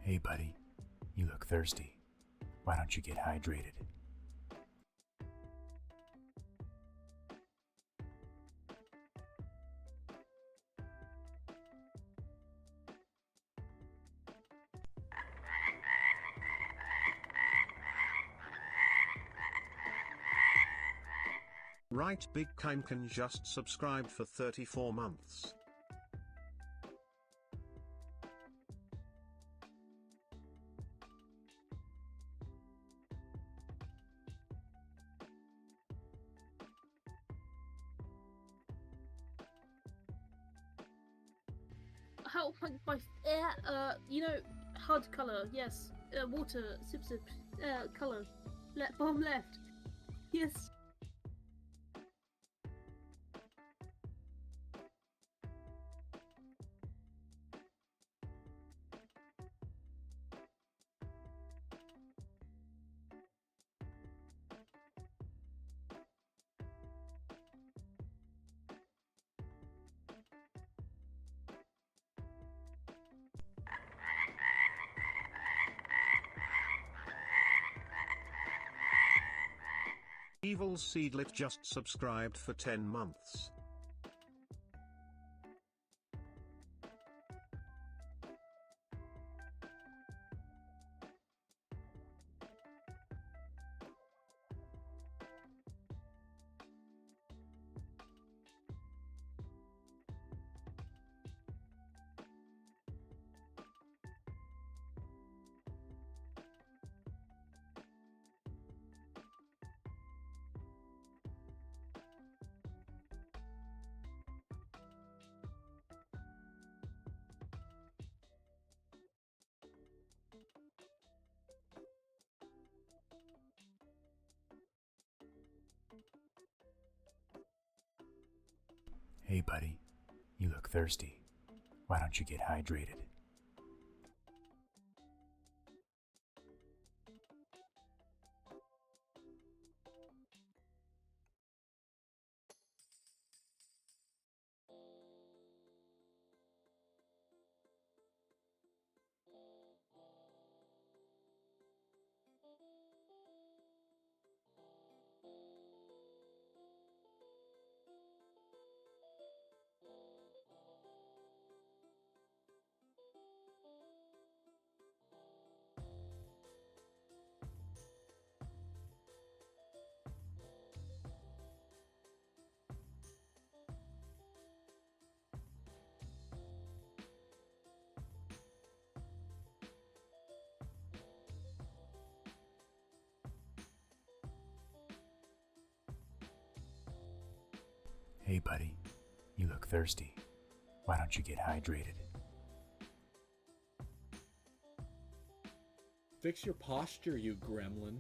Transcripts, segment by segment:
Hey buddy, you look thirsty. Why don't you get hydrated? Right, Big Kime can just subscribed for 34 months. How my hard color, yes. Water, sip, color. Bottom left. Yes. Evil Seedlit just subscribed for 10 months. Hey buddy, you look thirsty. Why don't you get hydrated? Hey buddy, you look thirsty. Why don't you get hydrated? Fix your posture, you gremlin.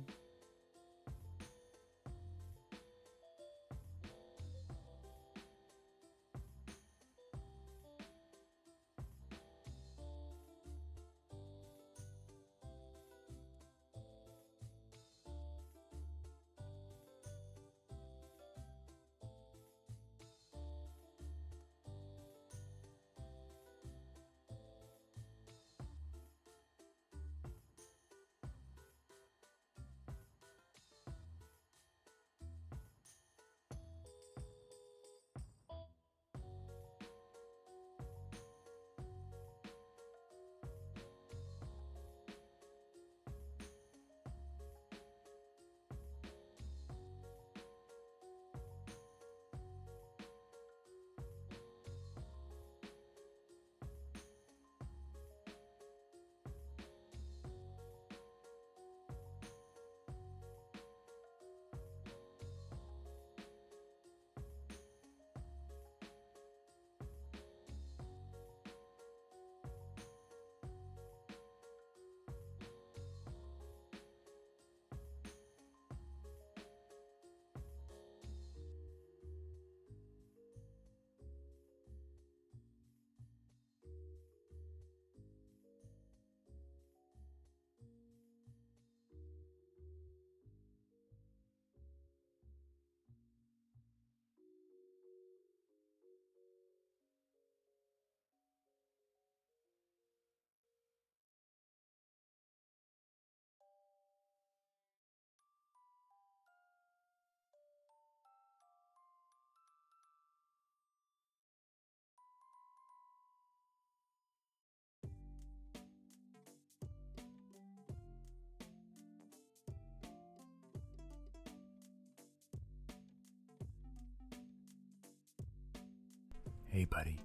Hey buddy,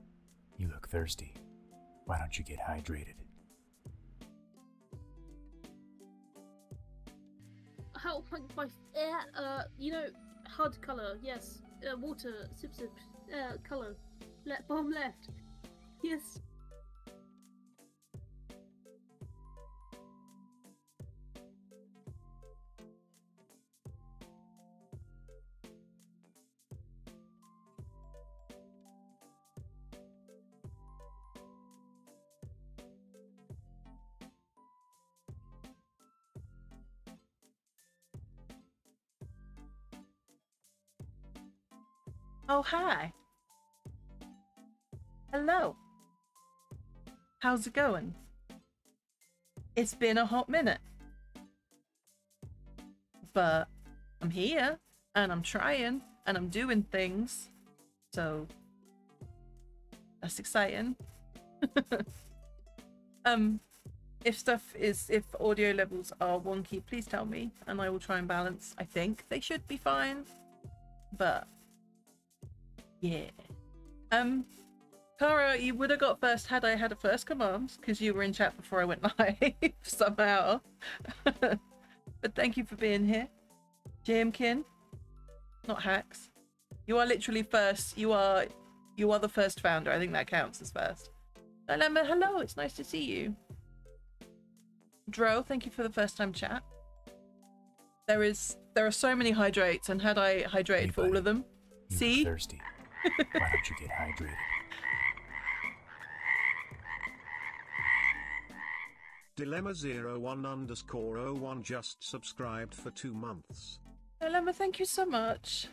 you look thirsty. Why don't you get hydrated? How hard color, yes. Water, sip, color. Bottom left. Yes. Oh, hi. Hello. How's it going? It's been a hot minute. But I'm here, and I'm trying, and I'm doing things. So, that's exciting. If audio levels are wonky, please tell me, and I will try and balance. I think they should be fine. But, yeah. Cara, you would have got first had I had a first command, because you were in chat before I went live, somehow. But thank you for being here. Jamkin, not hacks. You are literally first. You are the first founder. I think that counts as first. Dilemma, hello, it's nice to see you. Dro, thank you for the first time chat. There are so many hydrates, and had I hydrated for all of them, you look thirsty. Why don't you get hydrated? Dilemma01_01 just subscribed for 2 months. Dilemma, thank you so much.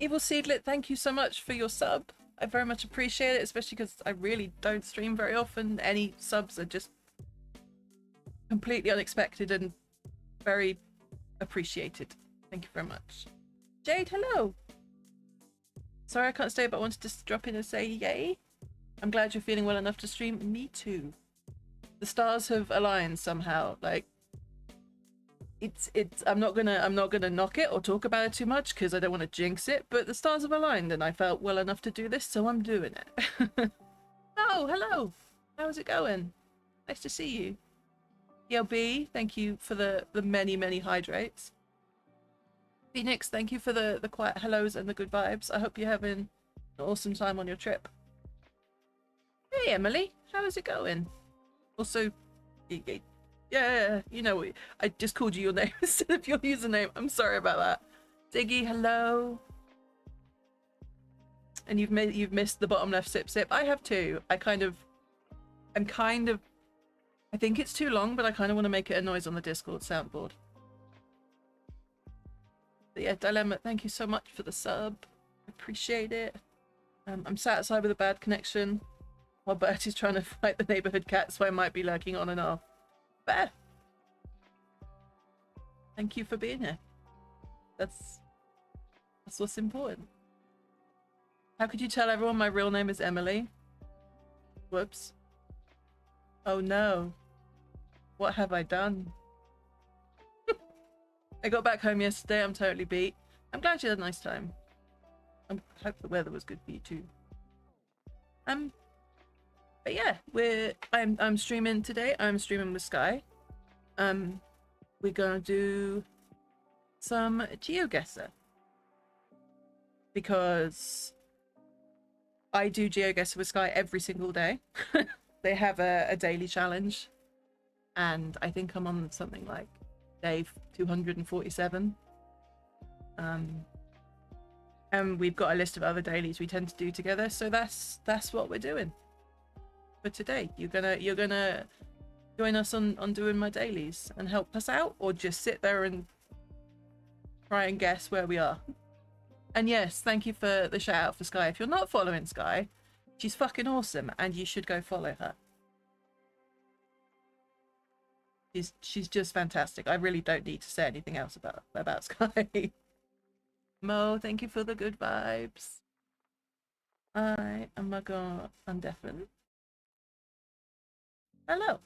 Evil Seedlet, thank you so much for your sub. I very much appreciate it, especially because I really don't stream very often. Any subs are just completely unexpected and very appreciated. Thank you very much. Jade, hello. Sorry I can't stay, but I wanted to drop in and say yay. I'm glad you're feeling well enough to stream. Me too. The stars have aligned somehow. Like, it's I'm not gonna knock it or talk about it too much because I don't want to jinx it, but the stars have aligned and I felt well enough to do this, so I'm doing it. Oh, hello. How's it going? Nice to see you. ELB, thank you for the many hydrates. Phoenix, thank you for the quiet hellos and the good vibes. I hope you're having an awesome time on your trip. Hey Emily, how is it going? Also, yeah, you know, I just called you your name instead of your username. I'm sorry about that. Ziggy, hello. And you've missed the bottom left sip. I have too. I think it's too long, but I kind of want to make it a noise on the Discord soundboard. But yeah, Dilemma, thank you so much for the sub. Appreciate it. I'm sat outside with a bad connection while Bertie's trying to fight the neighborhood cat, so I might be lurking on and off. But thank you for being here. That's what's important. How could you tell everyone my real name is Emily? Whoops. Oh no. What have I done? I got back home yesterday. I'm totally beat. I'm glad you had a nice time. I hope the weather was good for you too. But yeah, I'm streaming today. I'm streaming with Sky. We're gonna do some Geoguessr because I do Geoguessr with Sky every single day. They have a daily challenge, and I think I'm on something like day 247. And we've got a list of other dailies we tend to do together, so that's what we're doing for today. You're gonna join us on doing my dailies and help us out, or just sit there and try and guess where we are. And yes, thank you for the shout out for Sky. If you're not following Sky, she's fucking awesome and you should go follow her. She's just fantastic. I really don't need to say anything else about Sky. Mo, thank you for the good vibes. I am gonna undeafen. Hello.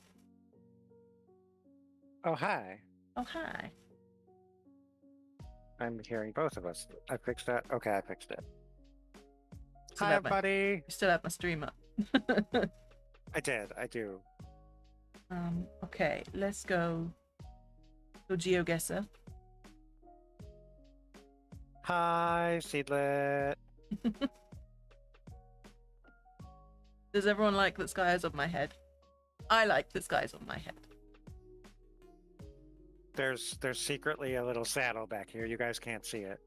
Oh, hi. Oh, hi. I'm hearing both of us. I fixed that. Okay, I fixed it. Still Hi, have my- buddy. You still have my stream up. I did. I do. Okay, let's go. Go Geoguessr. Hi, Seedlet. Does everyone like that Sky is on my head? I like that Sky is on my head. There's secretly a little saddle back here. You guys can't see it.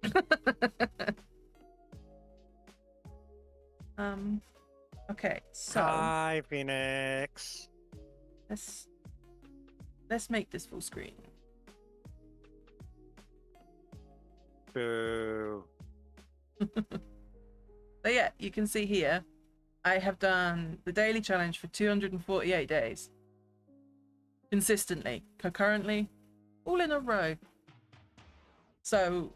Okay, so Hi, Phoenix. let's make this full screen. Boo. So yeah, you can see here, I have done the daily challenge for 248 days. Consistently, concurrently, all in a row. So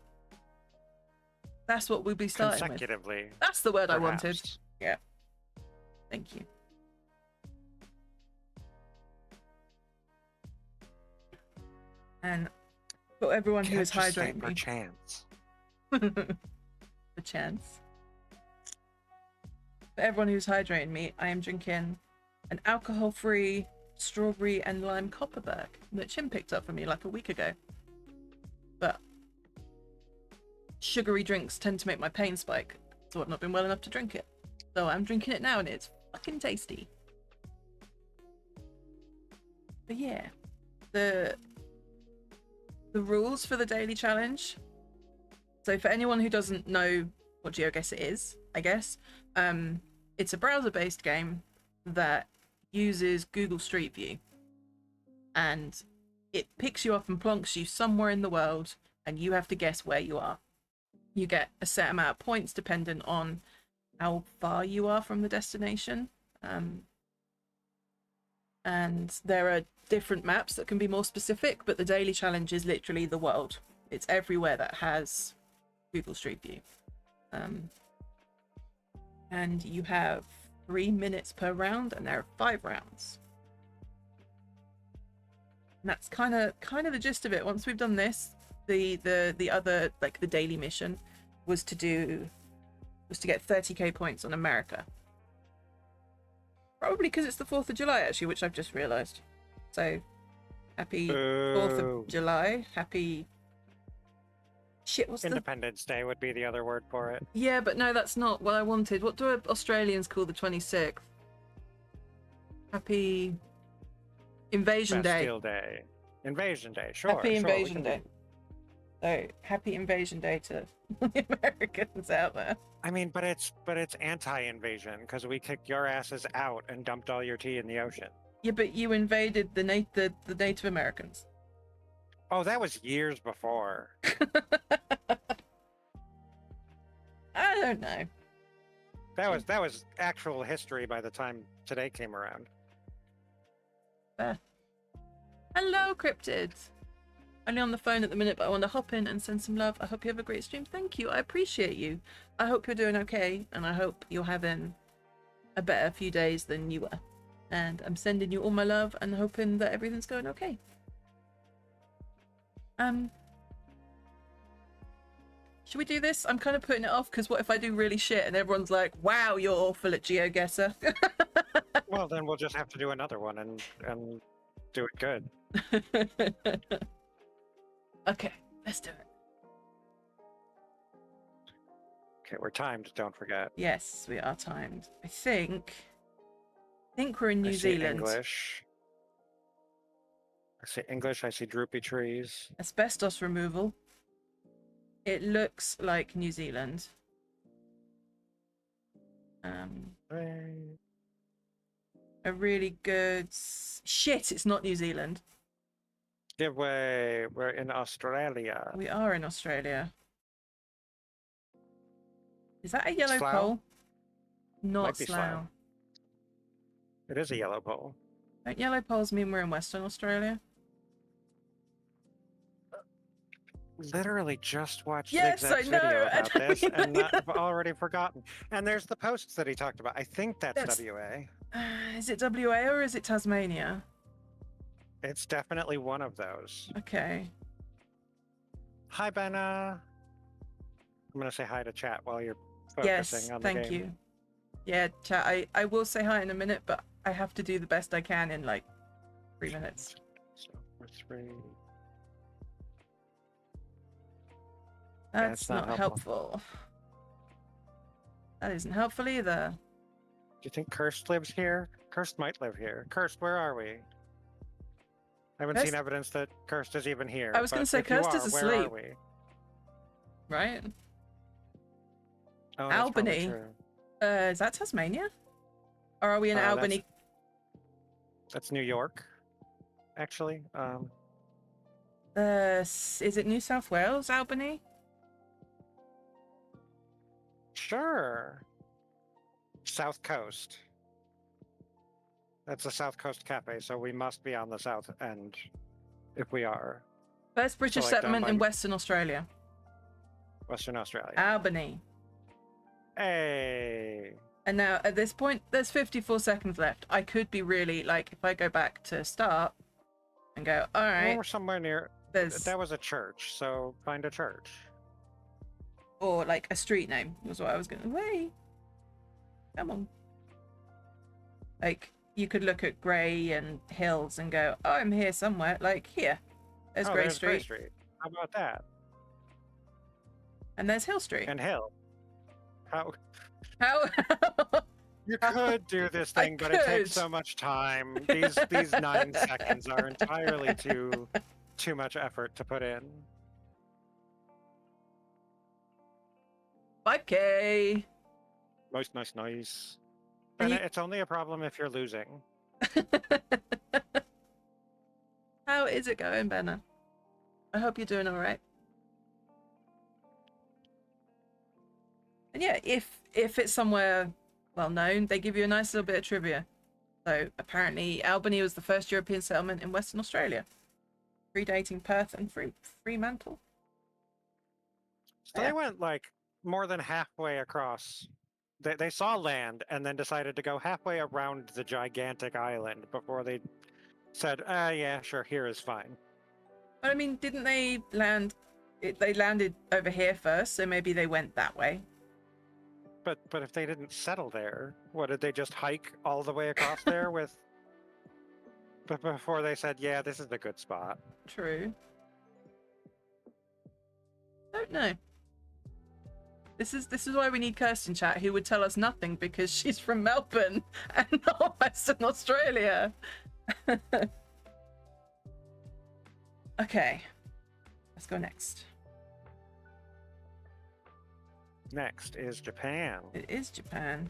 that's what we'll be starting with. Consecutively. That's the word I wanted. perhaps. Yeah. Thank you. And for everyone who Can't is just say hydrating me, perchance. the chance. For everyone who's hydrating me, I am drinking an alcohol-free strawberry and lime Copperberg that Chim picked up for me like a week ago. But sugary drinks tend to make my pain spike, so I've not been well enough to drink it. So I'm drinking it now and it's fucking tasty. But yeah, the rules for the daily challenge. So for anyone who doesn't know what Geoguessr is, I guess, it's a browser-based game that uses Google Street View, and it picks you up and plonks you somewhere in the world, and you have to guess where you are. You get a set amount of points dependent on how far you are from the destination. And there are different maps that can be more specific, but the daily challenge is literally the world. It's everywhere that has Google Street View. And you have 3 minutes per round, and there are 5 rounds. And that's kind of the gist of it. Once we've done this, the other, like, the daily mission was to get 30k points on America. Probably because it's the 4th of July, actually, which I've just realised. So, happy 4th Boo. of July. Happy... Shit, what's the... Independence Day would be the other word for it. Yeah, but no, that's not what I wanted. What do Australians call the 26th? Happy... Invasion Day. Bastille Day. Invasion Day, sure. Happy sure, we Invasion can Day. do- So, happy Invasion Day to the Americans out there. I mean, but it's anti-invasion because we kicked your asses out and dumped all your tea in the ocean. Yeah, but you invaded the Native Americans. Oh, that was years before. I don't know. That was actual history by the time today came around. Hello, Cryptid. Only on the phone at the minute, but I want to hop in and send some love. I hope you have a great stream. Thank you. I appreciate you. I hope you're doing okay, and I hope you're having a better few days than you were. And I'm sending you all my love and hoping that everything's going okay. Should we do this? I'm kind of putting it off because what if I do really shit and everyone's like, wow, you're awful at Geoguessr. Well, then we'll just have to do another one and do it good. Okay, let's do it. Okay, we're timed, don't forget. Yes, we are timed. I think we're in New I see Zealand. English. I see English, I see droopy trees. Asbestos removal. It looks like New Zealand. Hey. A really good... Shit, it's not New Zealand. Give way, we're in Australia. We are in Australia. Is that a yellow Slough? pole? Not Might be Slough. Slough. It is a yellow pole. Don't yellow poles mean we're in Western Australia? Literally just watched Yes, Zigzag's I know, video I about know, this I and know. I've already forgotten. And there's the posts that he talked about. I think that's WA. Is it WA or is it Tasmania? It's definitely one of those. Okay. Hi, Benna. I'm gonna say hi to chat while you're Yes, focusing on the thank game. you. Yeah, chat, I will say hi in a minute, but I have to do the best I can in like 3 minutes. So we're 3. That's it's not not helpful. That isn't helpful either. Do you think Cursed lives here? Cursed might live here. Cursed, where are we? I haven't Cursed- seen evidence that Cursed is even here. I was gonna but say if you Cursed are, is where are asleep. we? Right? Oh, that's probably Albany. true. Is that Tasmania? Or are we in Albany? That's New York, actually. Is it New South Wales, Albany? Sure. South Coast. That's a South Coast cafe, so we must be on the south end if we are. First British like, down settlement by in Western Australia. Western Australia. Albany. Hey. And now, at this point, there's 54 seconds left. I could be really, like, if I go back to start and go, all Well, right, we're somewhere near. there's, That was a church, so find a church. or like a street name was what I was going to, wait, come on. Like, you could look at Grey and Hills and go, oh, I'm here somewhere, like here. There's Grey there's Grey Street. Street. How about that? And there's Hill Street. And Hill. How? How? You could do this thing, but it takes so much time. These 9 seconds are entirely too much effort to put in. 5K. Nice. And And it's only a problem if you're losing. How is it going, Benna? I hope you're doing all right. And yeah, if it's somewhere well known, they give you a nice little bit of trivia. So apparently Albany was the first European settlement in Western Australia, predating Perth and Fremantle. So they went like more than halfway across. They saw land and then decided to go halfway around the gigantic island before they said, yeah, sure, here is fine. But I mean, didn't they land? They landed over here first, so maybe they went that way. But if they didn't settle there, what, did they just hike all the way across there with? But before they said, yeah, this is a good spot. True. Don't know. This is why we need Kirsten chat, who would tell us nothing because she's from Melbourne and not Western Australia. Okay, let's go next. Next is Japan. It is Japan.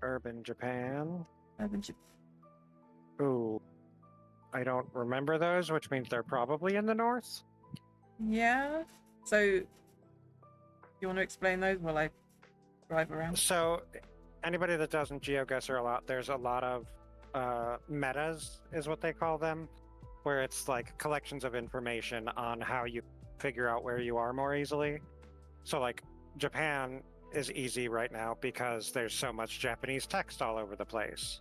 Urban Japan. Urban Ooh, I don't remember those, which means they're probably in the north. Yeah. So, you want to explain those while I drive around? So, anybody that doesn't GeoGuessr a lot, there's a lot of metas, is what they call them, where it's like collections of information on how you figure out where you are more easily. So, like, Japan is easy right now because there's so much Japanese text all over the place.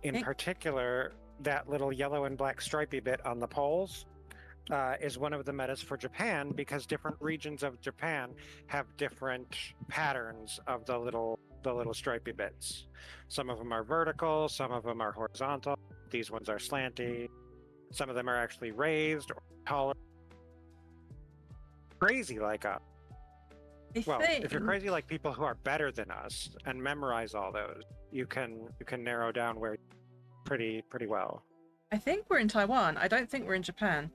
In particular, that little yellow and black stripy bit on the poles is one of the metas for Japan because different regions of Japan have different patterns of the little stripy bits. Some of them are vertical, some of them are horizontal. These ones are slanty. Some of them are actually raised or taller. Crazy like us. If you're crazy like people who are better than us and memorize all those, you can narrow down where pretty well. I think we're in Taiwan. I don't think we're in Japan.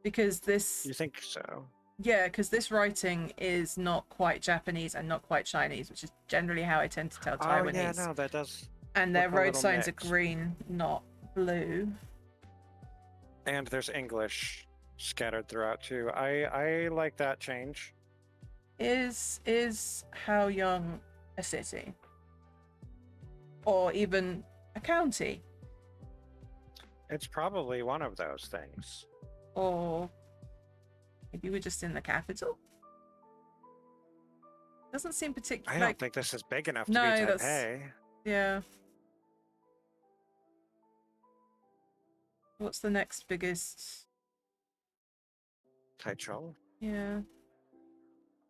Because this... You think so? Yeah, because this writing is not quite Japanese and not quite Chinese, which is generally how I tend to tell Taiwanese. Oh yeah, no, that does. And their look a road little signs mixed. are green, not blue. And there's English scattered throughout too. I like that change. Is how young a city? Or even a county? It's probably one of those things. Or maybe we're just in the capital? Doesn't seem I particularly. don't think this is big enough to No, be that's- Taipei. Yeah. What's the next biggest? Taichung. Yeah.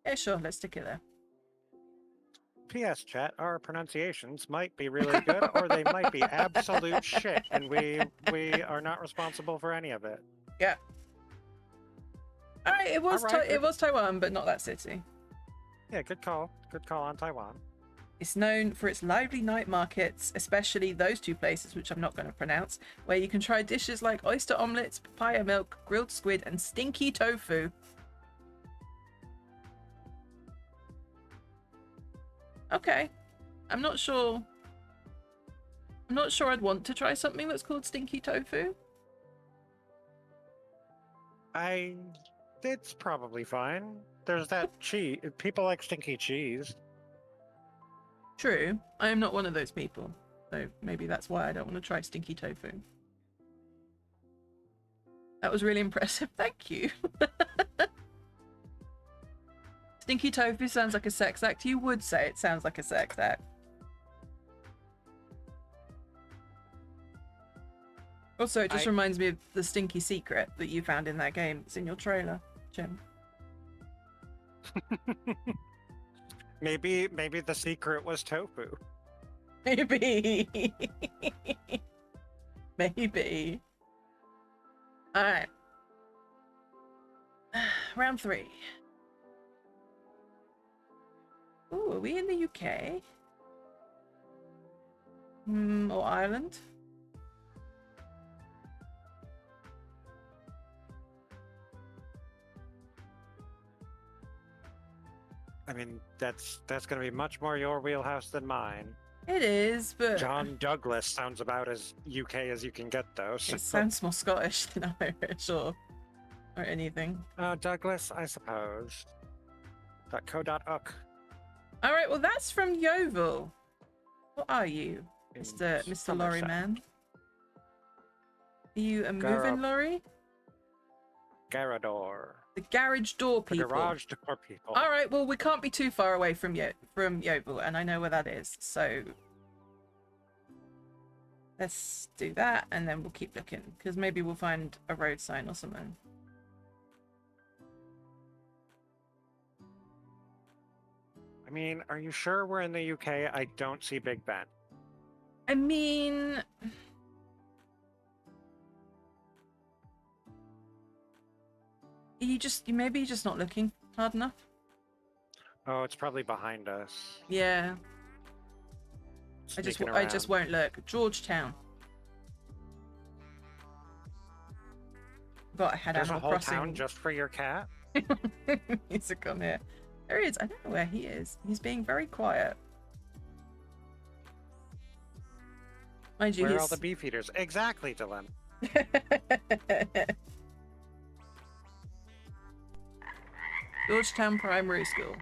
Yeah, sure. Let's stick it there. P.S. Chat, our pronunciations might be really good, or they might be absolute shit, and we are not responsible for any of it. Yeah. All right. It was All right, it was Taiwan, but not that city. Yeah, good call. Good call on Taiwan. It's known for its lively night markets, especially those two places, which I'm not going to pronounce, where you can try dishes like oyster omelets, papaya milk, grilled squid, and stinky tofu. Okay. I'm not sure I'd want to try something that's called stinky tofu. It's probably fine. There's that cheese. People like stinky cheese. True. I am not one of those people. So maybe that's why I don't want to try stinky tofu. That was really impressive. Thank you. Stinky tofu sounds like a sex act. You would say it sounds like a sex act. Also, it just reminds me of the stinky secret that you found in that game. It's in your trailer, Jim. Maybe the secret was tofu. Maybe. Maybe. Alright. Round 3. Ooh, are we in the UK? Or Ireland? I mean, that's going to be much more your wheelhouse than mine. It is, but John Douglas sounds about as UK as you can get, though. So. it sounds more Scottish than Irish or anything. Douglas, I suppose. .co.uk. All right, well that's from Yeovil. What are you, in Mr. Lorry Somerset. Man? Are you a Gar- moving lorry? Garador. The garage door The people. garage door people. All right, well we can't be too far away from Yeovil, and I know where that is. So let's do that, and then we'll keep looking because maybe we'll find a road sign or something. I mean, are you sure we're in the UK? I don't see Big Ben. I mean, maybe you're just not looking hard enough. Oh, it's probably behind us. Yeah, I just Sneaking won't look. Georgetown. Got to head There's a Animal whole Crossing. town just for your cat? Needs to come here. There he is. I don't know where he is. He's being very quiet. Mind you, Where are he's... all the beef eaters? Exactly, Dylan. Georgetown Primary School.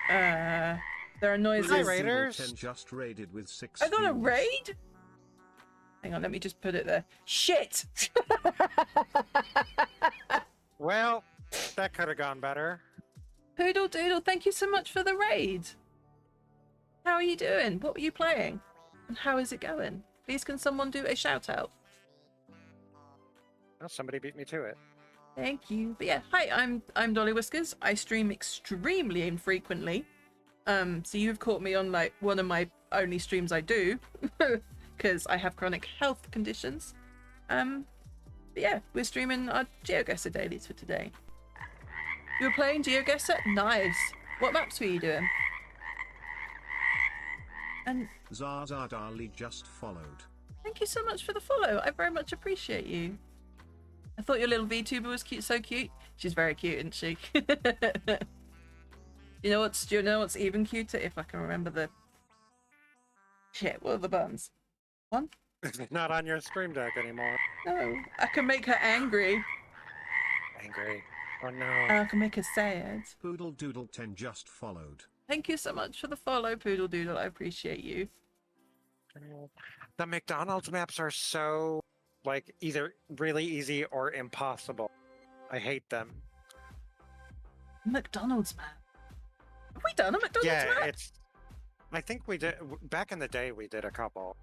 There are noises. Hi, Raiders. 10 just raided with 6 I got a views. raid? Hang on, let me just put it there. Shit! Well, that could have gone better. Poodle Doodle, thank you so much for the raid. How are you doing? What were you playing? And how is it going? Please can someone do a shout out? Well, somebody beat me to it. Thank you. But yeah, hi, I'm Dolly Whiskers. I stream extremely infrequently. So you've caught me on like one of my only streams I do. Because I have chronic health conditions. But yeah, we're streaming our Geoguessr Dailies for today. You were playing Geoguessr? Nice. What maps were you doing? And Zaza Dali just followed. thank you so much for the follow. I very much appreciate you. I thought your little VTuber was cute, so cute. She's very cute, isn't she? Do you know what's even cuter? If I can remember the... Shit, what are the buttons? One? Not on your stream deck anymore. No. I can make her angry. Angry. Oh no. I can make her sad. Poodle Doodle 10 just followed. Thank you so much for the follow, Poodle Doodle. I appreciate you. The McDonald's maps are so, like, either really easy or impossible. I hate them. McDonald's map. Have we done a McDonald's Yeah, map? I think we did back in the day. We did a couple.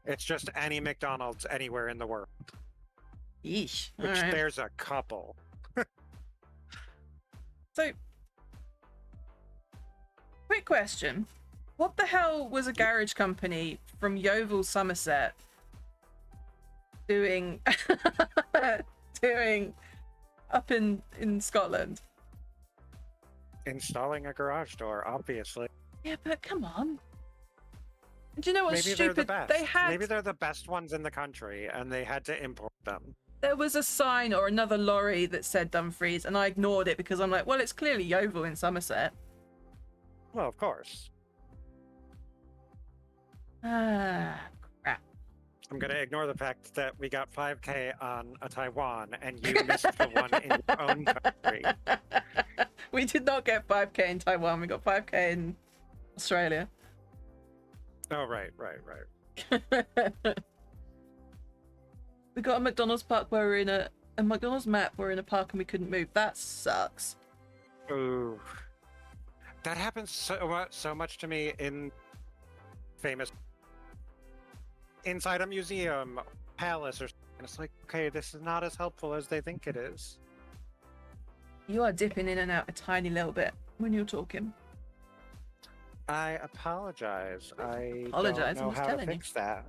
It's just any McDonald's anywhere in the world. Yeesh. Which Alright. there's a couple. So, quick question. What the hell was a garage company from Yeovil, Somerset doing doing up in Scotland? Installing a garage door, obviously. Yeah, but come on. Do you know what's Maybe they're the stupid? best. They had Maybe they're the best ones in the country, and they had to import them. there was a sign or another lorry that said Dumfries, and I ignored it because I'm like, well, it's clearly Yeovil in Somerset. Well, of course. Ah, crap. I'm gonna ignore the fact that we got 5K on a Taiwan, and you missed the one in your own country. We did not get 5K in Taiwan. We got 5K in Australia. Oh, right. We got a McDonald's park where we're in a McDonald's map. We're in a park and we couldn't move. That sucks. Ooh. That happens so much to me in famous inside a museum, palace, or something. It's like, okay, this is not as helpful as they think it is. You are dipping in and out a tiny little bit when you're talking. I apologize. I Apologize, don't I'm know just how to telling you. fix that.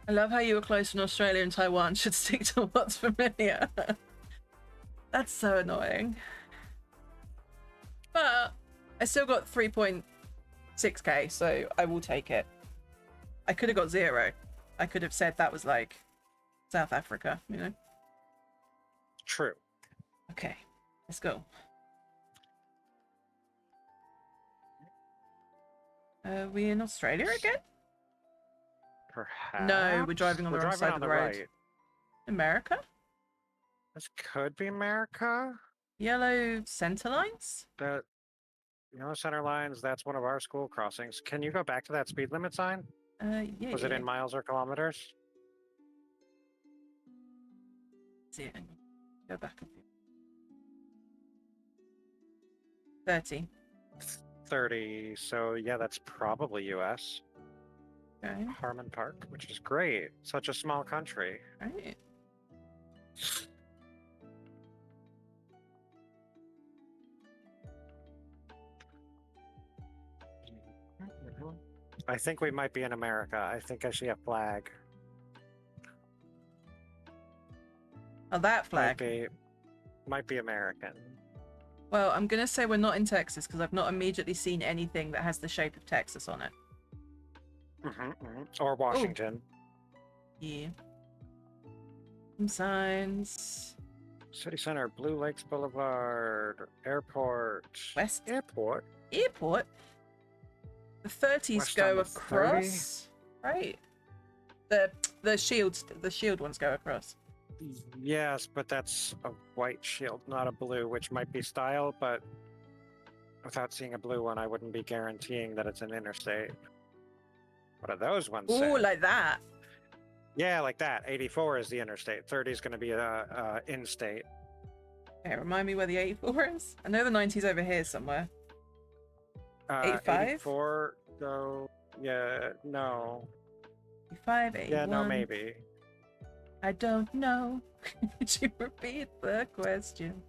I love how you were close in Australia and Taiwan. Should stick to what's familiar. That's so annoying. But I still got 3.6k, so I will take it. I could have got 0. I could have said that was like South Africa, you know? True. Okay, let's go. We in Australia again? Perhaps. No, we're driving on the wrong side of the road. right. America? This could be America. Yellow center lines? The yellow center lines. That's one of our school crossings. Can you go back to that speed limit sign? Yeah. Was it in miles or kilometers? See it. Go back a few. 30. 30. So yeah, that's probably U.S. Okay. Harmon Park, which is great. Such a small country. Right. I think we might be in America. I think I see a flag. Oh, that flag. Might be American. Well, I'm gonna say we're not in Texas because I've not immediately seen anything that has the shape of Texas on it. Or Washington. Yeah. Some signs. City Center, Blue Lakes Boulevard, Airport. West Airport? Airport. The 30s West go on the across. Right. The shield ones go across. Yes, but that's a white shield, not a blue, which might be style, but without seeing a blue one, I wouldn't be guaranteeing that it's an interstate. What are those ones say? Ooh, like that. Yeah, like that. 84 is the interstate. 30 is going to be a in-state. Okay, remind me where the 84 is? I know the 90's over here somewhere. 85? 84, go... Yeah, no. 85, 81. Yeah, no, maybe. I don't know. Could you repeat the question?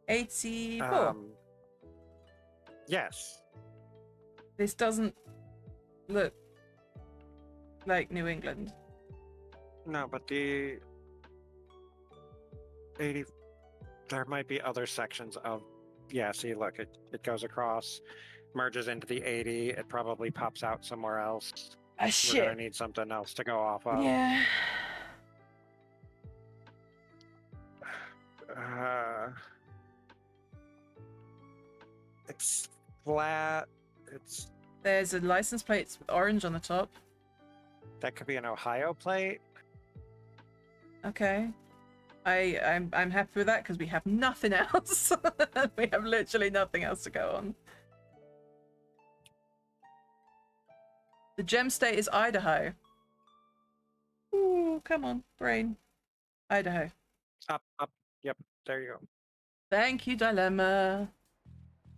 84. Yes. This doesn't look like New England. No, but the 80... There might be other sections of... Yeah, see, look, it goes across, merges into the 80, it probably pops out somewhere else. Ah, We're shit. gonna need something else to go off of. Yeah. It's flat. There's a license plate with orange on the top. That could be an Ohio plate. Okay. I'm happy with that because we have nothing else. We have literally nothing else to go on. The gem state is Idaho. Ooh, come on, brain. Idaho. Up, Yep, there you go. Thank you, Dilemma.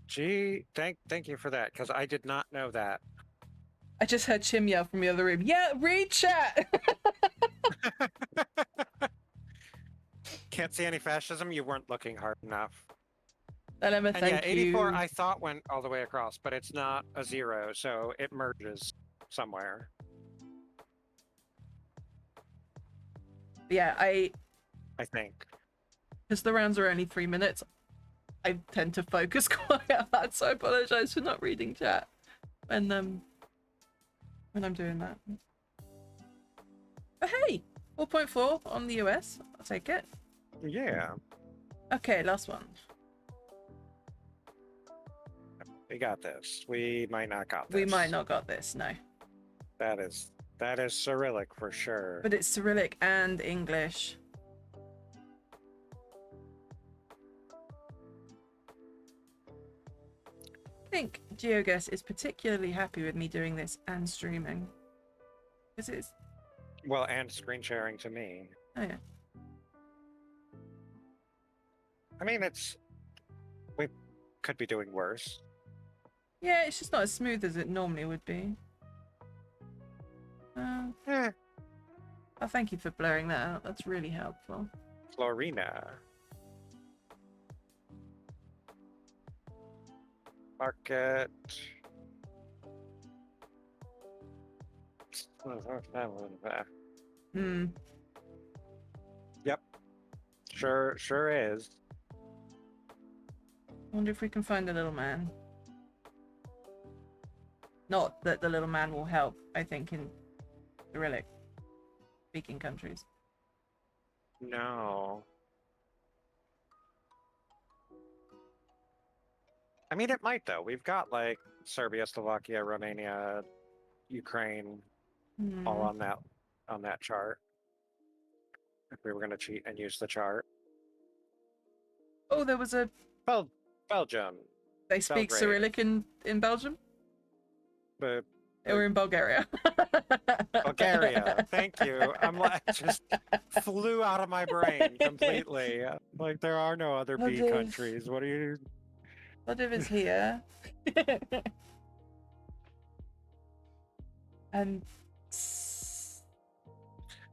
Gee, thank you for that, because I did not know that. I just heard Chim yell from the other room. Yeah, read chat! Can't see any fascism. You weren't looking hard enough. Dilemma, And thank yeah, 84 you. I thought went all the way across, but it's not a 0, so it merges somewhere. Yeah, I think. because the rounds are only 3 minutes, I tend to focus quite hard, so I apologize for not reading chat when I'm doing that. But hey, 4.4 on the US. I'll take it. Yeah, Okay, last one. we got this. We might not got this. We might not got this, no. That is Cyrillic for sure. But it's Cyrillic and English. I think Geoguessr is particularly happy with me doing this and streaming. Because it's... Well, and screen sharing to me. Oh yeah. I mean, we could be doing worse. Yeah, it's just not as smooth as it normally would be. Eh, Oh, thank you for blurring that out. That's really helpful. Florina. Market. Hmm. Yep. Sure is. Wonder if we can find a little man. Not that the little man will help, I think, in Cyrillic speaking countries. No. I mean, it might though. We've got like Serbia, Slovakia, Romania, Ukraine, all on that chart. If we were going to cheat and use the chart. Oh, there was a... Belgium. They speak Belgrade. Cyrillic in Belgium? But Or in Bulgaria? Bulgaria. Thank you. I'm like just flew out of my brain completely. Like there are no other B Lviv. countries. What are you? Lviv is here. And...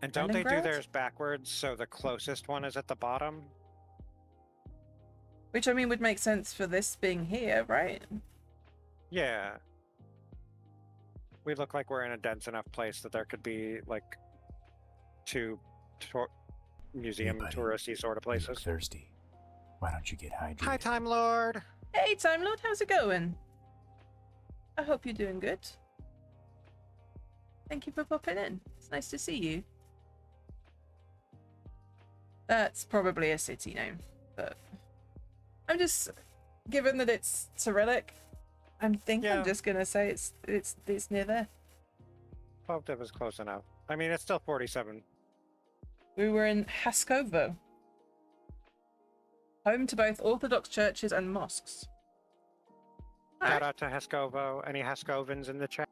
And don't they do Leningrad? theirs backwards so the closest one is at the bottom? Which, I mean, would make sense for this being here, right? Yeah. We look like we're in a dense enough place that there could be like two museum Hey, buddy. touristy sort of You look places. thirsty. Why don't you get hydrated? Hi, Time Lord. Hey, Time Lord, how's it going? I hope you're doing good. Thank you for popping in. It's nice to see you. That's probably a city name, but I'm just, given that it's Cyrillic, I'm just gonna say it's near there. Plovdiv is close enough. I mean, it's still 47. We were in Haskovo, home to both Orthodox churches and mosques. Shout out to Haskovo. Any Haskovans in the chat?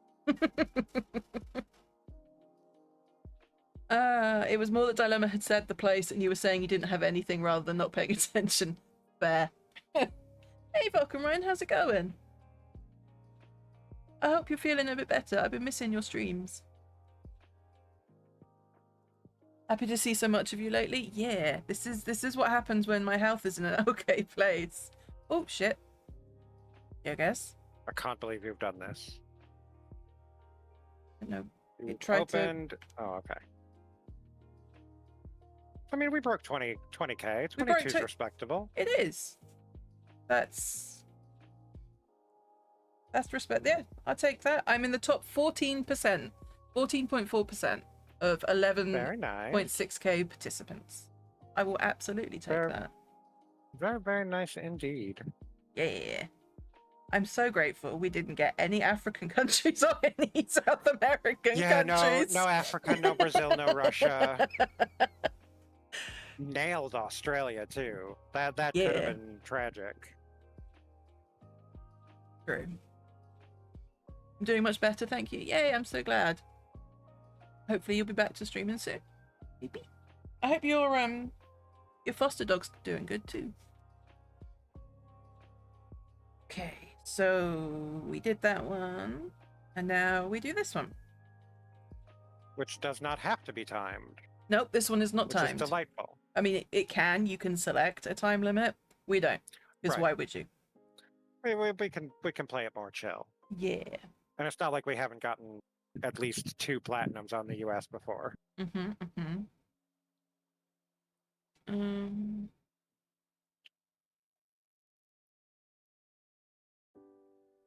It was more that Dilemma had said the place and you were saying you didn't have anything rather than not paying attention. Fair. Hey, Vulcan Ryan, how's it going? I hope you're feeling a bit better. I've been missing your streams. Happy to see so much of you lately. Yeah, this is what happens when my health is in an okay place. Oh shit. Yeah, I guess. I can't believe you've done this. No, You it tried opened. Oh, okay. I mean, we broke 20k. We broke 22 is respectable. It is. That's respect. Yeah, I'll take that. I'm in the top 14%, 14.4% of Very nice. 11.6k participants. I will absolutely take that. Very, very nice indeed. Yeah. I'm so grateful we didn't get any African countries or any South American countries. No Africa, no Brazil, no Russia. Nailed Australia too. That could have been tragic. True. I'm doing much better, thank you. Yay, I'm so glad. Hopefully you'll be back to streaming soon. Maybe. I hope you're Your foster dog's doing good too. Okay, so we did that one, and now we do this one. Which does not have to be timed, Nope, this one is not which is timed. delightful. I mean, it can. You can select a time limit. We don't, because Right. why would you? We can play it more chill. Yeah. And it's not like we haven't gotten at least 2 platinums on the US before. Um.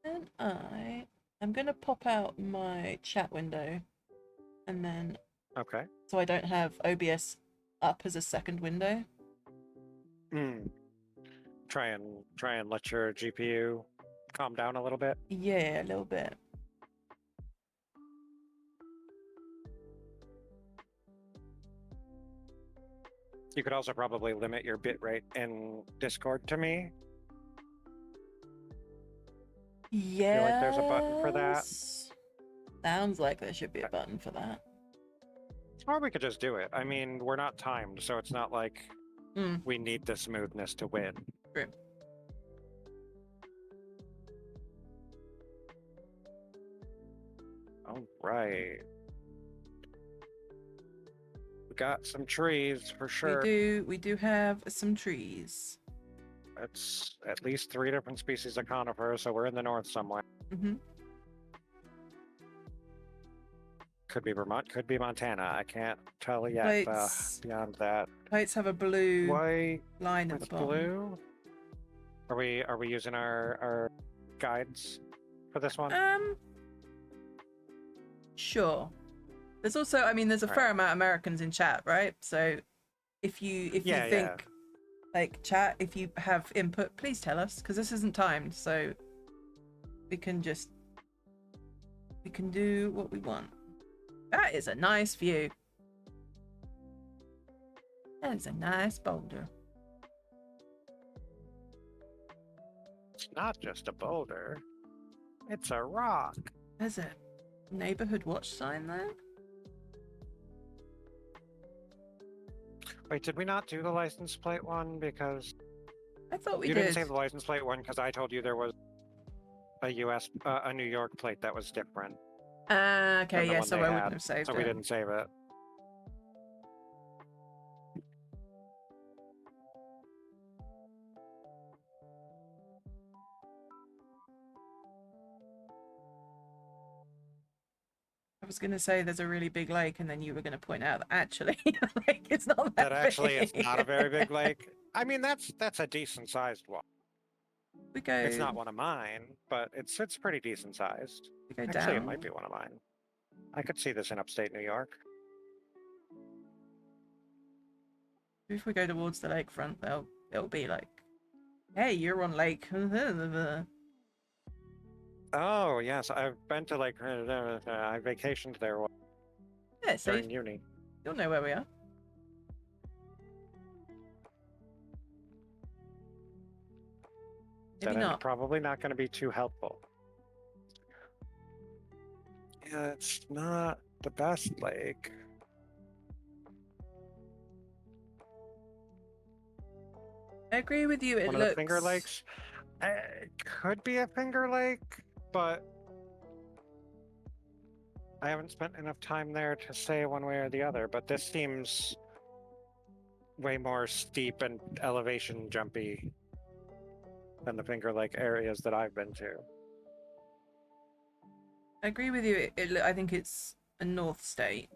And I'm gonna pop out my chat window, and then Okay. so I don't have OBS up as a second window. Try and let your GPU calm down a little bit. Yeah, a little bit. You could also probably limit your bitrate in Discord to me. Yeah. Feel like there's a button for that. Sounds like there should be a button for that. Or we could just do it. I mean, we're not timed, so it's not like we need the smoothness to win. True. All right. We got some trees for sure. We do have some trees. It's at least 3 different species of conifer, so we're in the north somewhere. Could be Vermont, could be Montana. I can't tell yet. Beyond that, Plates have a blue white line at the with bottom. blue. Are we using our guides for this one? Sure. There's also, I mean, there's a fair Alright. amount of Americans in chat, right? So if you think like chat, if you have input, please tell us, because this isn't timed, so we can do what we want. That is a nice view. That is a nice boulder. It's not just a boulder. It's a rock. There's a neighborhood watch sign there. Wait, did we not do the license plate one? Because I thought we you did. didn't save the license plate one because I told you there was a New York plate that was different. Okay, than the yeah, one so they I wouldn't had, have saved so it. we didn't save it. I was going to say there's a really big lake, and then you were going to point out that actually, like, it's not that That actually big. is not a very big lake. I mean, that's a decent sized one. We go. It's not one of mine, but it's pretty decent sized. We go Actually, down. it might be one of mine. I could see this in upstate New York. If we go towards the lakefront, it'll be like, hey, you're on lake. Oh yes, I've been to like I vacationed there Yeah, so during uni. you'll know where we are. Maybe That not. probably not going to be too helpful. Yeah, it's not the best lake. I agree with you. It One of looks the Finger Lakes. It could be a Finger Lake, but I haven't spent enough time there to say one way or the other. But this seems way more steep and elevation jumpy than the Finger Lake areas that I've been to. I agree with you. I think it's a north state.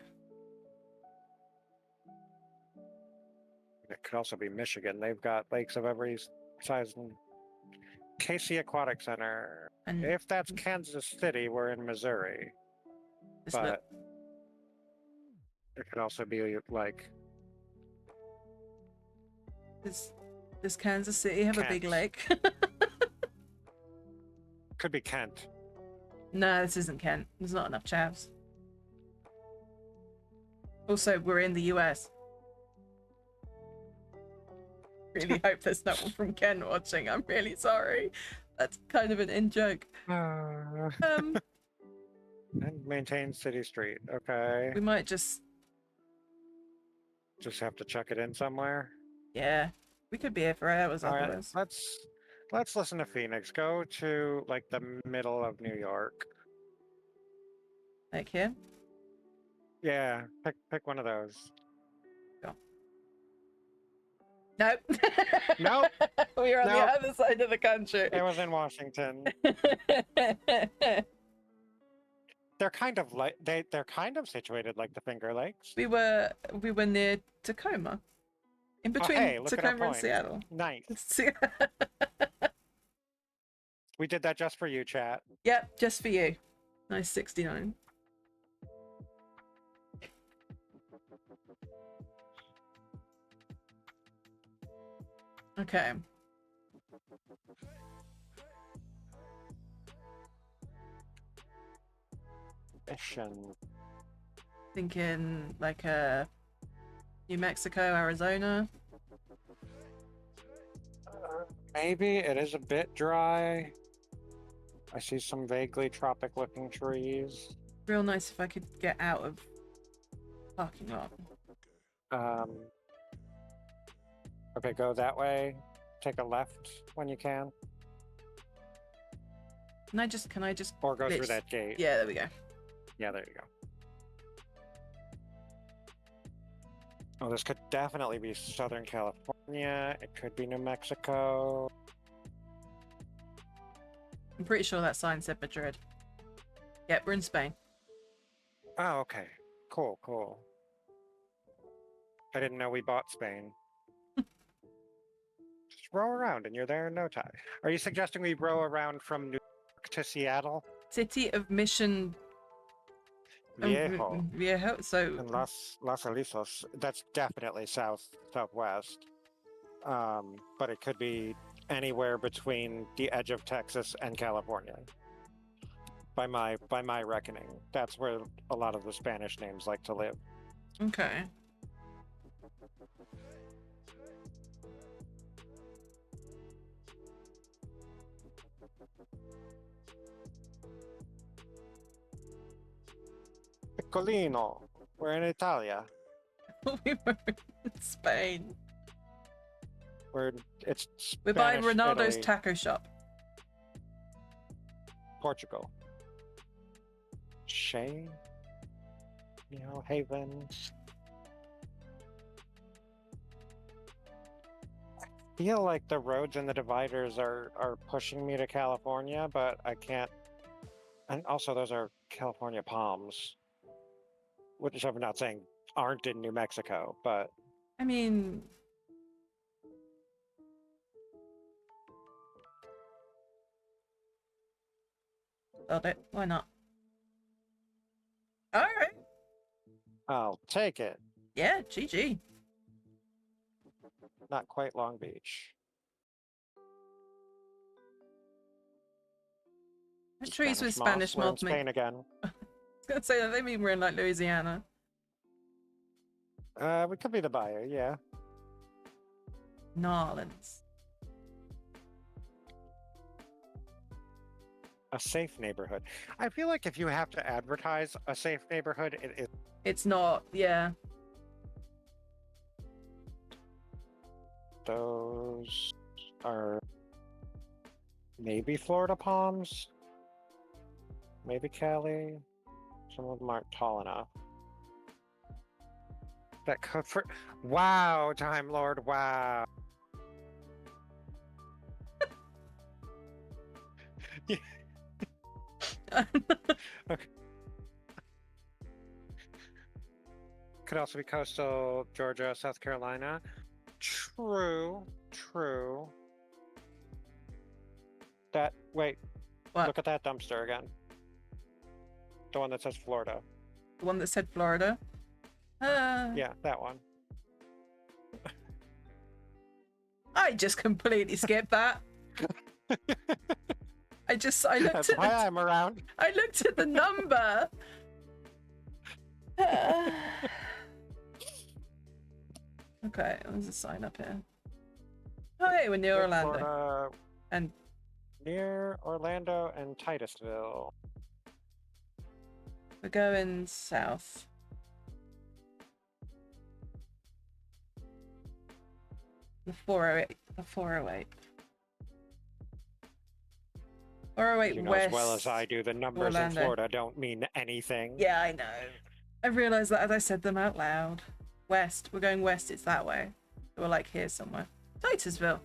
It could also be Michigan. They've got lakes of every size. Casey Aquatic Center. And If that's Kansas City, we're in Missouri. this look, But it could also be like does Kansas City have a big Kent. lake? could be Kent. No, this isn't Kent. There's not enough chavs. Also, we're in the US. Really hope there's no one from Kent watching. I'm really sorry. That's kind of an in-joke. And maintain City Street. Okay. We might just Just have to chuck it in somewhere. Yeah, we could be here for hours All right, otherwise. let's listen to Phoenix. Go to like the middle of New York. Like here. Yeah, pick one of those. Nope. Nope. We were on Nope. the other side of the country. It was in Washington. They're kind of like they're kind of situated like the Finger Lakes. we were near Tacoma, in between hey, look at our Tacoma and points. Seattle. Nice. We did that just for you, chat. Yep, just for you. Nice 69. Okay. Mission. Thinking like New Mexico, Arizona. Maybe it is a bit dry. I see some vaguely tropic-looking trees. Real nice if I could get out of parking lot. Okay, go that way. Take a left when you can, Can I just or go through glitch? that gate. Yeah, there we go. Yeah, there you go. Oh, this could definitely be Southern California. It could be New Mexico. I'm pretty sure that sign said Madrid. Yep, we're in Spain. Oh, okay. Cool, cool. I didn't know we bought Spain. Just row around and you're there in no time. Are you suggesting we row around from New York to Seattle? City of Mission Viejo. Viejo. So And Los Alisos. That's definitely southwest. But it could be anywhere between the edge of Texas and California. By my reckoning, that's where a lot of the Spanish names like to live. okay. Piccolino. We're in Italia. We were in Spain. We're by Spanish Ronaldo's Italy, taco shop. Portugal. Shay. Haven. I feel like the roads and the dividers are pushing me to California, but I can't. And also, those are California palms, which I'm not saying aren't in New Mexico, but I mean, build it. Why not? All right. I'll take it. Yeah, GG. Not quite Long Beach. The trees with Moss. Spanish We're in mold make. Spain again. I was gonna say that they mean we're in like Louisiana. We could be the buyer, yeah. Narlands. A safe neighborhood. I feel like if you have to advertise a safe neighborhood, It's not. Yeah. those are maybe Florida palms, maybe Cali. Some of them aren't tall enough. That could for wow, Time Lord, wow. Okay. Could also be coastal Georgia, South Carolina. True. Wait, What? look at that dumpster again. The one that says Florida. The one that said Florida. Yeah, that one. I just completely skipped that. I looked That's at why I'm around. I looked at the number. Okay, there's a sign up here. Oh, hey, we're near Orlando. Florida, And near Orlando and Titusville. we're going south. The 408. The 408. 408 You know west. as well as I do, the numbers in Orlando. Florida don't mean anything. Yeah, I know. I realised that as I said them out loud. West. We're going west. It's that way. We're like here somewhere. Titusville.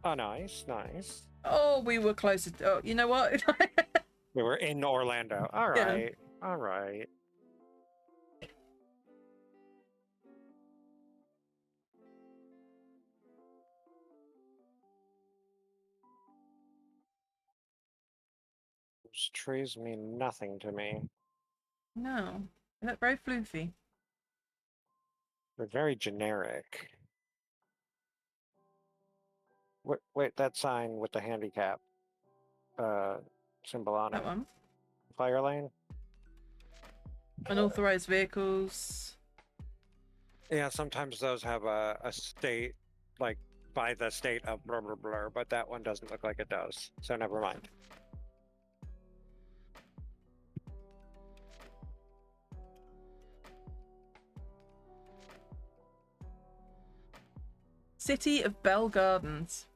Oh, nice, nice. Oh, we were closer. Oh, you know what? We were in Orlando. All Yeah. right, all right. Those trees mean nothing to me. No. They look very floofy. They're very generic. Wait, that sign with the handicap symbol on it. That one. Fire lane? Unauthorized vehicles. Yeah, sometimes those have a state, like by the state of blah blah blah, but that one doesn't look like it does. So never mind. City of Bell Gardens.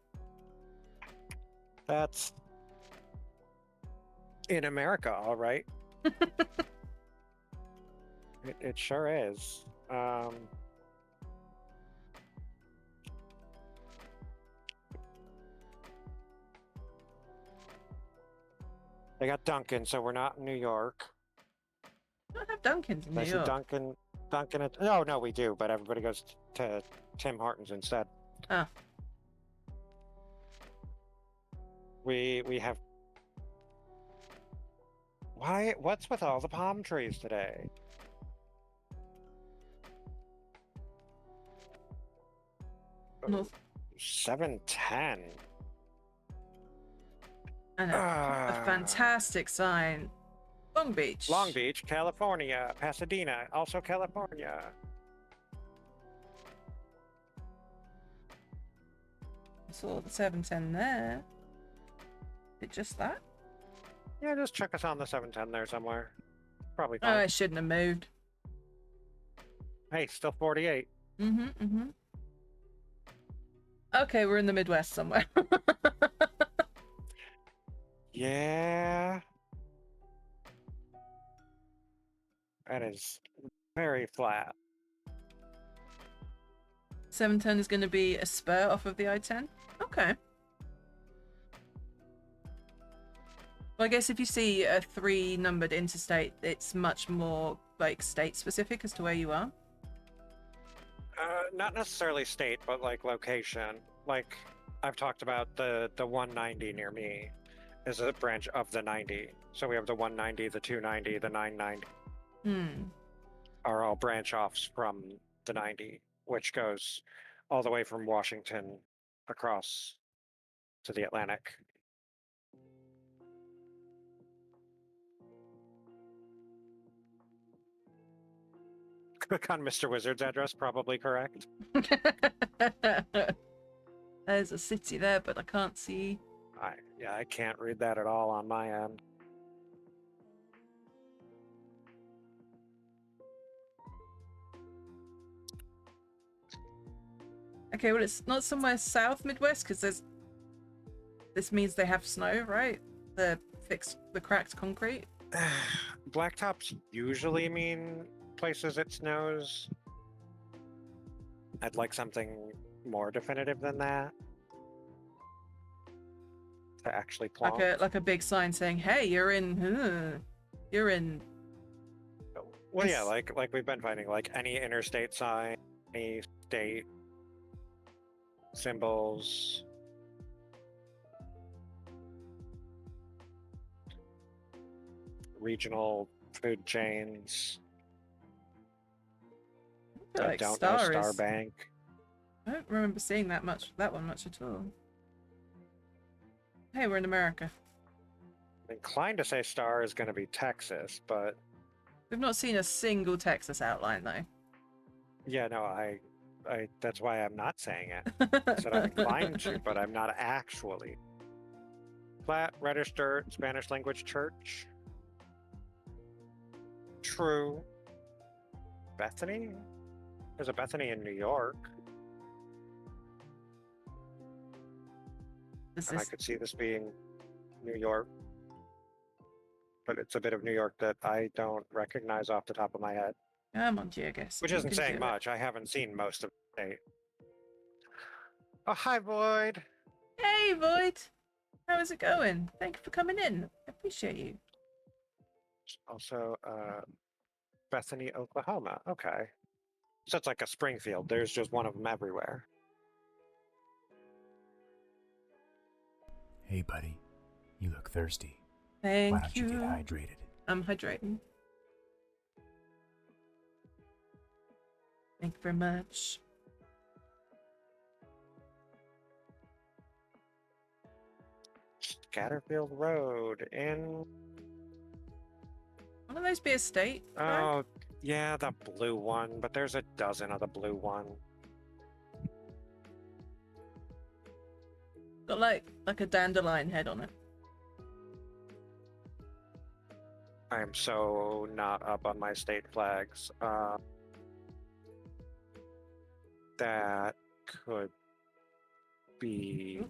That's in America, all right. It sure is. They got Dunkin', so we're not in New York. We don't have Dunkins in New They should York. Dunkin'. Oh no, we do, but everybody goes to Tim Hortons instead. Ah. We have. Why? What's with all the palm trees today? North. 710. And a fantastic sign. Long Beach. Long Beach, California. Pasadena, also California. I saw the 710 there. Is it just that? Yeah, just check us on the 710 there somewhere. Probably Oh, fine. I shouldn't have moved. Hey, still 48. Mm-hmm. Okay, we're in the Midwest somewhere. Yeah. That is very flat. 710 is going to be a spur off of the I-10. Okay. Well, I guess if you see a 3-numbered interstate, it's much more like state specific as to where you are. Not necessarily state, but like location. Like I've talked about the 190 near me is a branch of the 90. So we have the 190, the 290, the 990 are all branch offs from the 90, which goes all the way from Washington across to the Atlantic. Click on Mr. Wizard's address, probably correct. There's a city there, but I can't see. I can't read that at all on my end. Okay, well, it's not somewhere south Midwest because this means they have snow, right? The cracked concrete. Blacktops usually mean places it snows. I'd like something more definitive than that to actually plonk. Like a big sign saying, "Hey, you're in." Well, yeah, like we've been finding, like any interstate sign, any state symbols. Regional food chains. I I don't know Star Bank. I don't remember seeing that one much at all. Hey, we're in America. I'm inclined to say Star is going to be Texas, but We've not seen a single Texas outline though. yeah, no, I that's why I'm not saying it. I said I'm inclined to, but I'm not actually. Flat, registered Spanish language church. True. Bethany? There's a Bethany in New York. This And I is could see this being New York, but it's a bit of New York that I don't recognize off the top of my head. come on, Geoguessr. Which You isn't can saying do it. much. I haven't seen most of the state. Oh, hi, Void. Hey, Void. How is it going? Thank you for coming in. I appreciate you. Also, Bethany, Oklahoma. Okay. So it's like a Springfield. There's just one of them everywhere. Hey, buddy. You look thirsty. Why Thank don't you you. get hydrated? I'm hydrating. Thank you very much. Scatterfield Road in. One of those be a state flag? Oh, yeah, the blue one. But there's a dozen of the blue one. Got like a dandelion head on it. I am so not up on my state flags. That could be.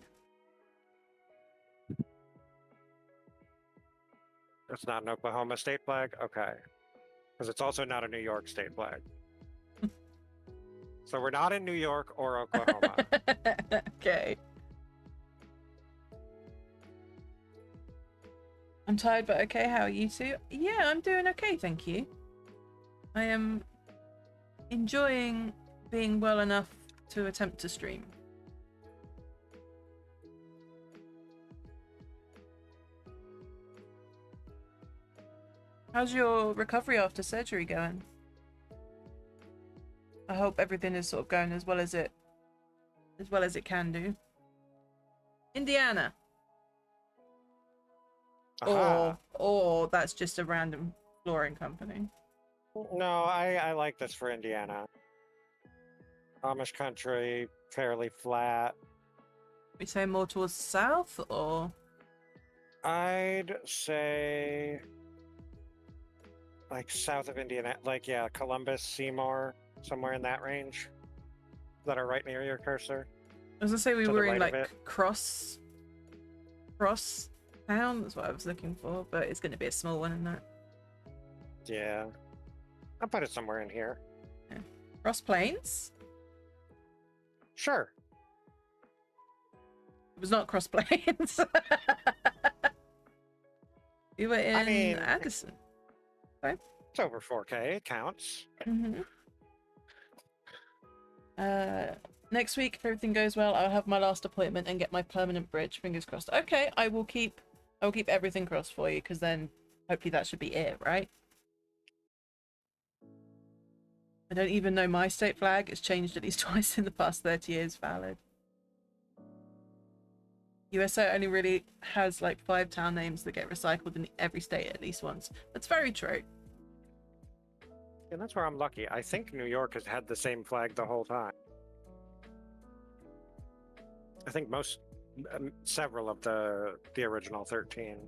It's not an Oklahoma state flag? Okay. Because it's also not a New York state flag. So we're not in New York or Oklahoma. Okay. I'm tired, but okay. How are you two? Yeah, I'm doing okay, thank you. I am enjoying being well enough to attempt to stream. How's your recovery after surgery going? I hope everything is sort of going as well as it can do. Indiana. Aha. Or that's just a random flooring company. No, I like this for Indiana. Amish country, fairly flat. We say more towards the south, or I'd say like south of Indiana, like yeah, Columbus, Seymour, somewhere in that range. That are right near your cursor. I was gonna say we To the were in right of like cross town. That's what I was looking for, but it's gonna be a small one in that. Yeah, I'll put it somewhere in here. Yeah. Cross Plains. Sure. It was not Cross Plains. We were in mean, Addison. It's over 4K. It counts. Mm-hmm. Next week, if everything goes well, I'll have my last appointment and get my permanent bridge. Fingers crossed. Okay, I will keep everything crossed for you, because then hopefully that should be it, right? I don't even know my state flag. It's changed at least twice in the past 30 years. Valid. USA only really has like 5 town names that get recycled in every state at least once. That's very true. And that's where I'm lucky. I think New York has had the same flag the whole time. I think several of the original 13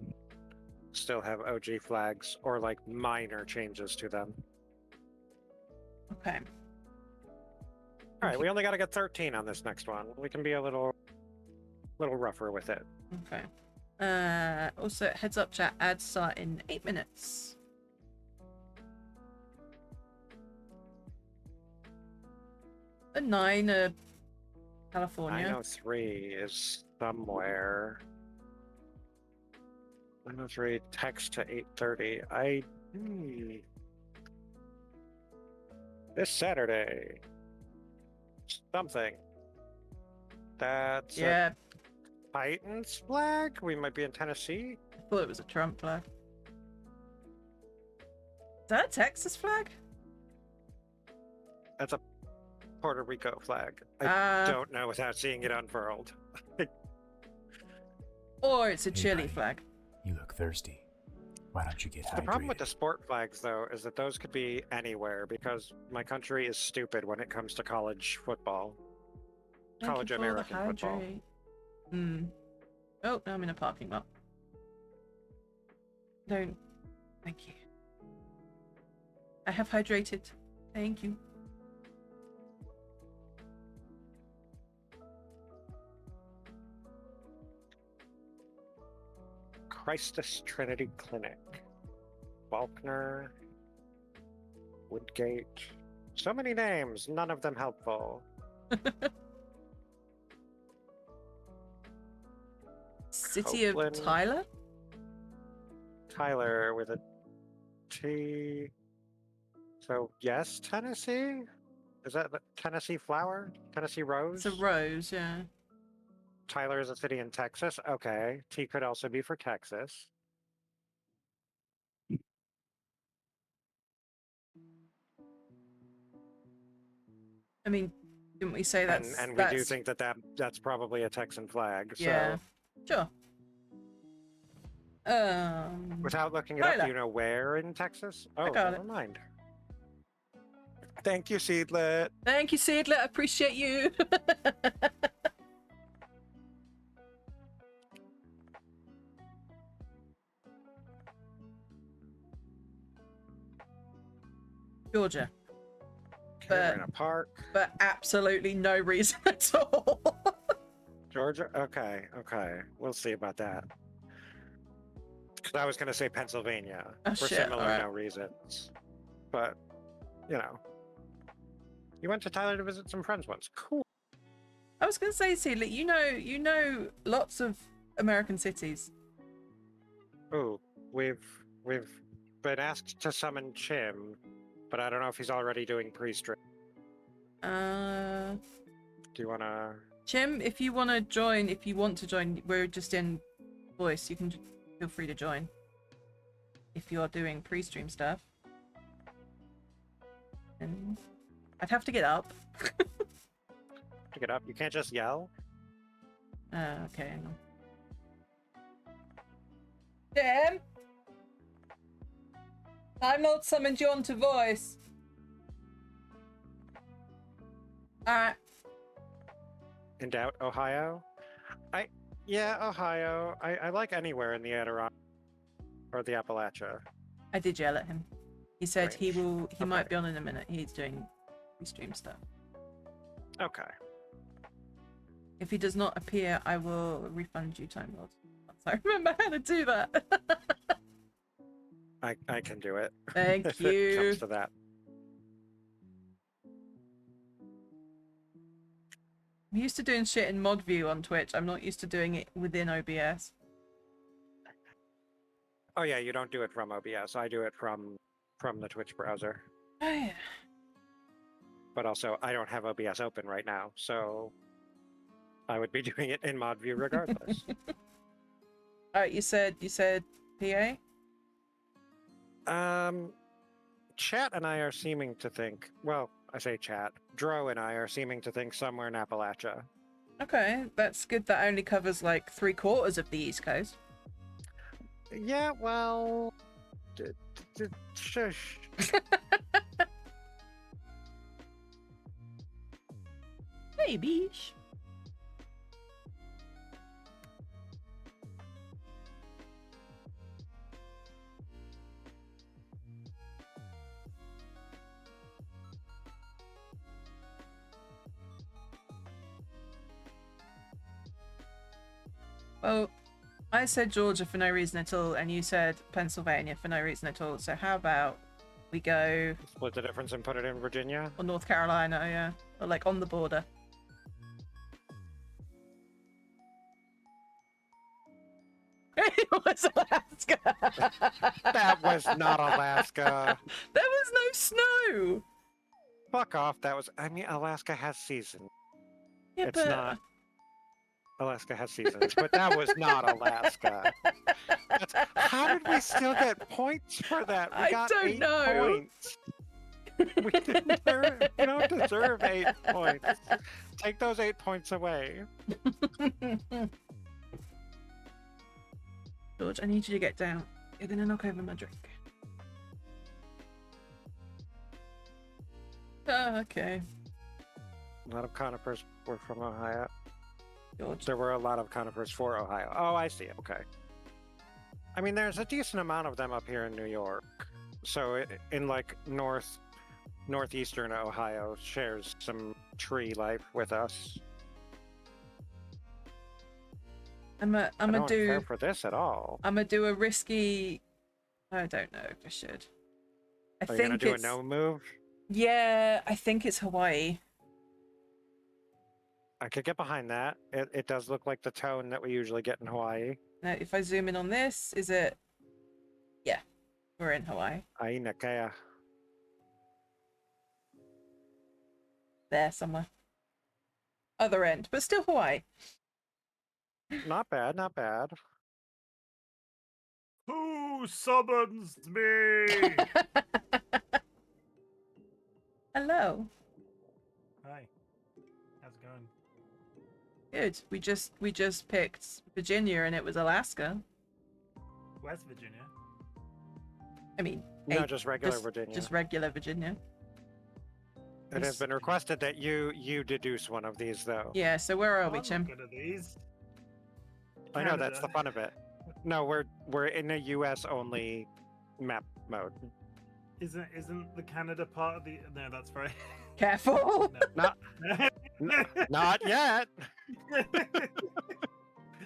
still have OG flags or like minor changes to them. Okay. All right, we only got to get 13 on this next one. We can be a little rougher with it. Okay. Also, heads up, chat. Ads start in 8 minutes. A 9, California. 903 is somewhere. 903 text to 830. This Saturday. Something. That's Yeah, a Titans flag? We might be in Tennessee? I thought it was a Trump flag. Is that a Texas flag? That's a Puerto Rico flag. I don't know without seeing it unfurled. Or it's a Hey, Chile buddy. flag. You look thirsty. Why don't you get hydrated? The problem with the sport flags, though, is that those could be anywhere because my country is stupid when it comes to college football. Thank College you for the American football. hydrate. Oh, now I'm in a parking lot. Don't. Thank you. I have hydrated. Thank you. Christus Trinity Clinic. Faulkner. Woodgate. So many names, none of them helpful. City Copeland. of Tyler? Tyler with a T. So, yes, Tennessee? Is that the Tennessee flower? Tennessee rose? It's a rose, yeah. Tyler is a city in Texas. Okay. T could also be for Texas. I mean, didn't we say that's... And we do think that's probably a Texan flag. Yeah. So Sure. without looking it up, Tyler. do you know where in Texas? Oh, got never it. mind. Thank you, Seedlet. Thank you, Seedlet. I appreciate you. Georgia. Okay, But- we're in a park. But absolutely no reason at all. Georgia? Okay, okay. We'll see about that. 'Cause I was going to say Pennsylvania Oh, for shit, similar alright. no reasons. But, you know. You went to Tyler to visit some friends once. Cool. I was going to say, Seedlet, you know lots of American cities. Ooh, we've been asked to summon Chim, but I don't know if he's already doing pre-stream. Do you want to... Chim, if you want to join, we're just in voice. You can feel free to join. If you are doing pre-stream stuff. And I'd have to get up. Pick it up? You can't just yell? Okay. hang on. Chim! I've not summoned you onto voice. Alright. In doubt, Ohio? Yeah, Ohio. I like anywhere in the Adirondack or the Appalachia. I did yell at him. He said he might Okay. be on in a minute. He's doing pre-stream stuff. Okay. If he does not appear, I will refund you Time Lord. Once I remember how to do that. I can do it. Thank if you. it comes to that. I'm used to doing shit in mod view on Twitch. I'm not used to doing it within OBS. Oh yeah, you don't do it from OBS. I do it from the Twitch browser. Oh yeah. But also, I don't have OBS open right now, so I would be doing it in mod view regardless. Alright, you said PA? Chat and I are seeming to think, well, I say chat, Dro and I are seeming to think somewhere in Appalachia. Okay, that's good. That only covers like 3/4 of the East Coast. Yeah, well, shush. Maybe. Well, I said Georgia for no reason at all, and you said Pennsylvania for no reason at all. So how about we go Split the difference and put it in Virginia? or North Carolina, yeah, or like on the border. It was Alaska. That was not Alaska. There was no snow. Fuck off. That was, I mean, Alaska has seasons. Yeah, It's but not. Alaska has seasons, but that was not Alaska. How did we still get points for that? We I got don't 8 know. points. We don't deserve 8 points. Take those 8 points away. George, I need you to get down. You're gonna knock over my drink. Okay, A lot of conifers were from Ohio. George. There were a lot of conifers for Ohio. Oh, I see. Okay. I mean, there's a decent amount of them up here in New York. So in like northeastern Ohio shares some tree life with us. I'm I gonna don't do care for this at all. I'm gonna do a risky. I don't know if I should. I Are you gonna think do it's a no move? yeah. I think it's Hawaii. I could get behind that. It does look like the tone that we usually get in Hawaii. Now, if I zoom in on this, is it? Yeah, we're in Hawaii. Aina Kea. There somewhere. Other end, but still Hawaii. Not bad, not bad. Who summons me? Hello. Hi. How's it going? Good. We just picked Virginia and it was Alaska. West Virginia. I mean, No, just regular Virginia. Just regular Virginia. It has been requested that you deduce one of these, though. Yeah. So where are we, I'm Chim? not good at these. I know that's the Canada. fun of it. No, we're in a U.S. only map mode. Isn't the Canada part of the? No, that's right. Careful. Not not yet.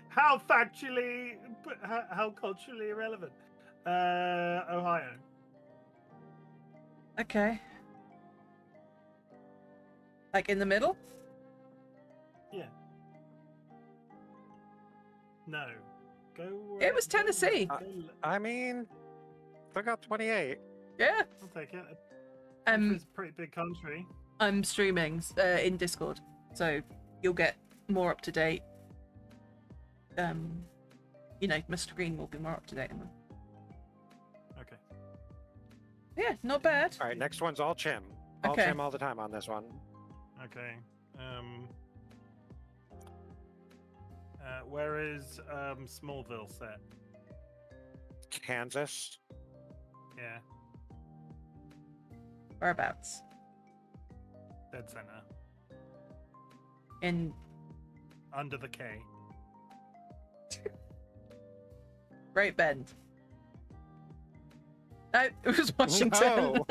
How factually, how culturally irrelevant? Ohio. Okay. Like in the middle? Yeah. No. Go. It was Tennessee. I mean, I got 28. Yeah. I'll take it. Um, It's a pretty big country. I'm streaming in Discord, so you'll get more up to date. My screen will be more up to date. Okay. Yeah, not bad. All right, next one's all Chim. All Okay. Chim all the time on this one. Okay. Where is Smallville set? Kansas. Yeah, Whereabouts? dead center. In Under the K. Great Bend. No, it was Washington. No.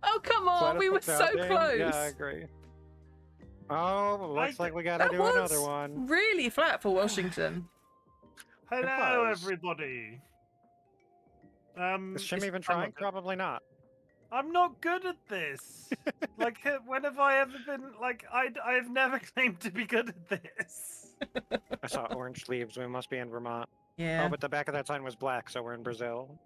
Oh, come on. Flat We were as so sounding. close. Yeah, I agree. Oh, looks like we gotta That do another was one. really flat for Washington. Hello, was. everybody. Is Chim even I'm trying? not good. Probably not. I'm not good at this. Like, when have I ever been? Like, I've never claimed to be good at this. I saw orange leaves. We must be in Vermont. Yeah. Oh, but the back of that sign was black, so we're in Brazil.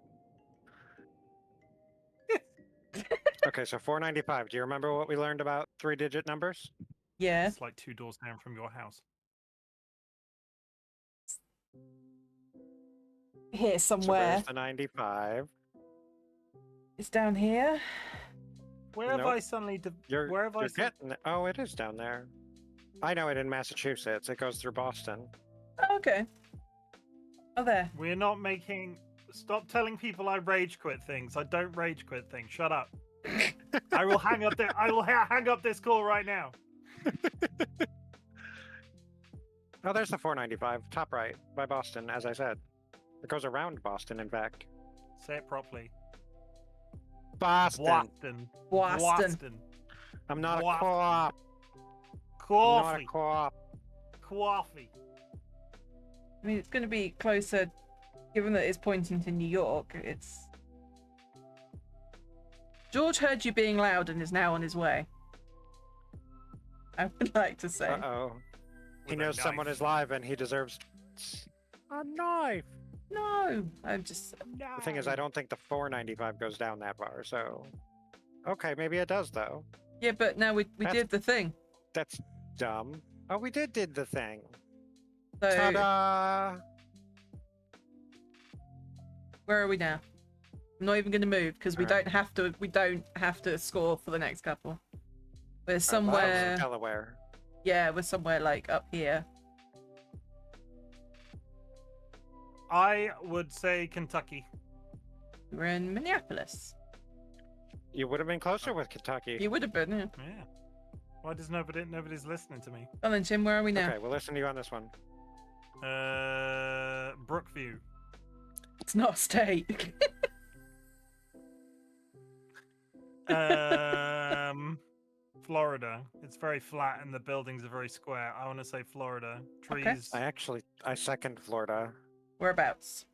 Okay, so 495. Do you remember what we learned about 3-digit numbers? Yeah. It's like 2 doors down from your house. Here So somewhere. where's the 95? It's down here. Where have Nope. I suddenly? Where have I? You're getting it. Oh, it is down there. I know it in Massachusetts. It goes through Boston. Oh, okay. Oh, there. We're not making. Stop telling people I rage quit things. I don't rage quit things. Shut up. I will hang up. I will hang up this call right now. Oh, there's the 495, top right, by Boston, as I said. It goes around Boston, in fact. Say it properly. Boston. Boston. Boston. I'm not Boston. a co-op. I'm not a Coffee. co-op. Coffee. I mean, it's going to be closer, given that it's pointing to New York. It's. George heard you being loud and is now on his way. I would like to say. Uh-oh. He With a knows someone knife. is live and he deserves a knife. No, I'm just. The thing is, I don't think the 495 goes down that far, so... Okay, maybe it does, though. Yeah, but now we That's- did the thing. That's dumb. Oh, we did the thing. So Ta-da! where are we now? I'm not even going to move because we Alright. don't have to. We don't have to score for the next couple. We're Wow, somewhere. Delaware. Yeah, we're somewhere like up here. I would say Kentucky. We're in Minneapolis. You would have been closer with Kentucky. You would have been. Yeah. Yeah. Why does nobody's listening to me? Well then, Jim, where are we now? Okay, we'll listen to you on this one. Brookview. It's not a state. Florida. It's very flat and the buildings are very square. I want to say Florida. Okay. Trees. I second Florida. Whereabouts?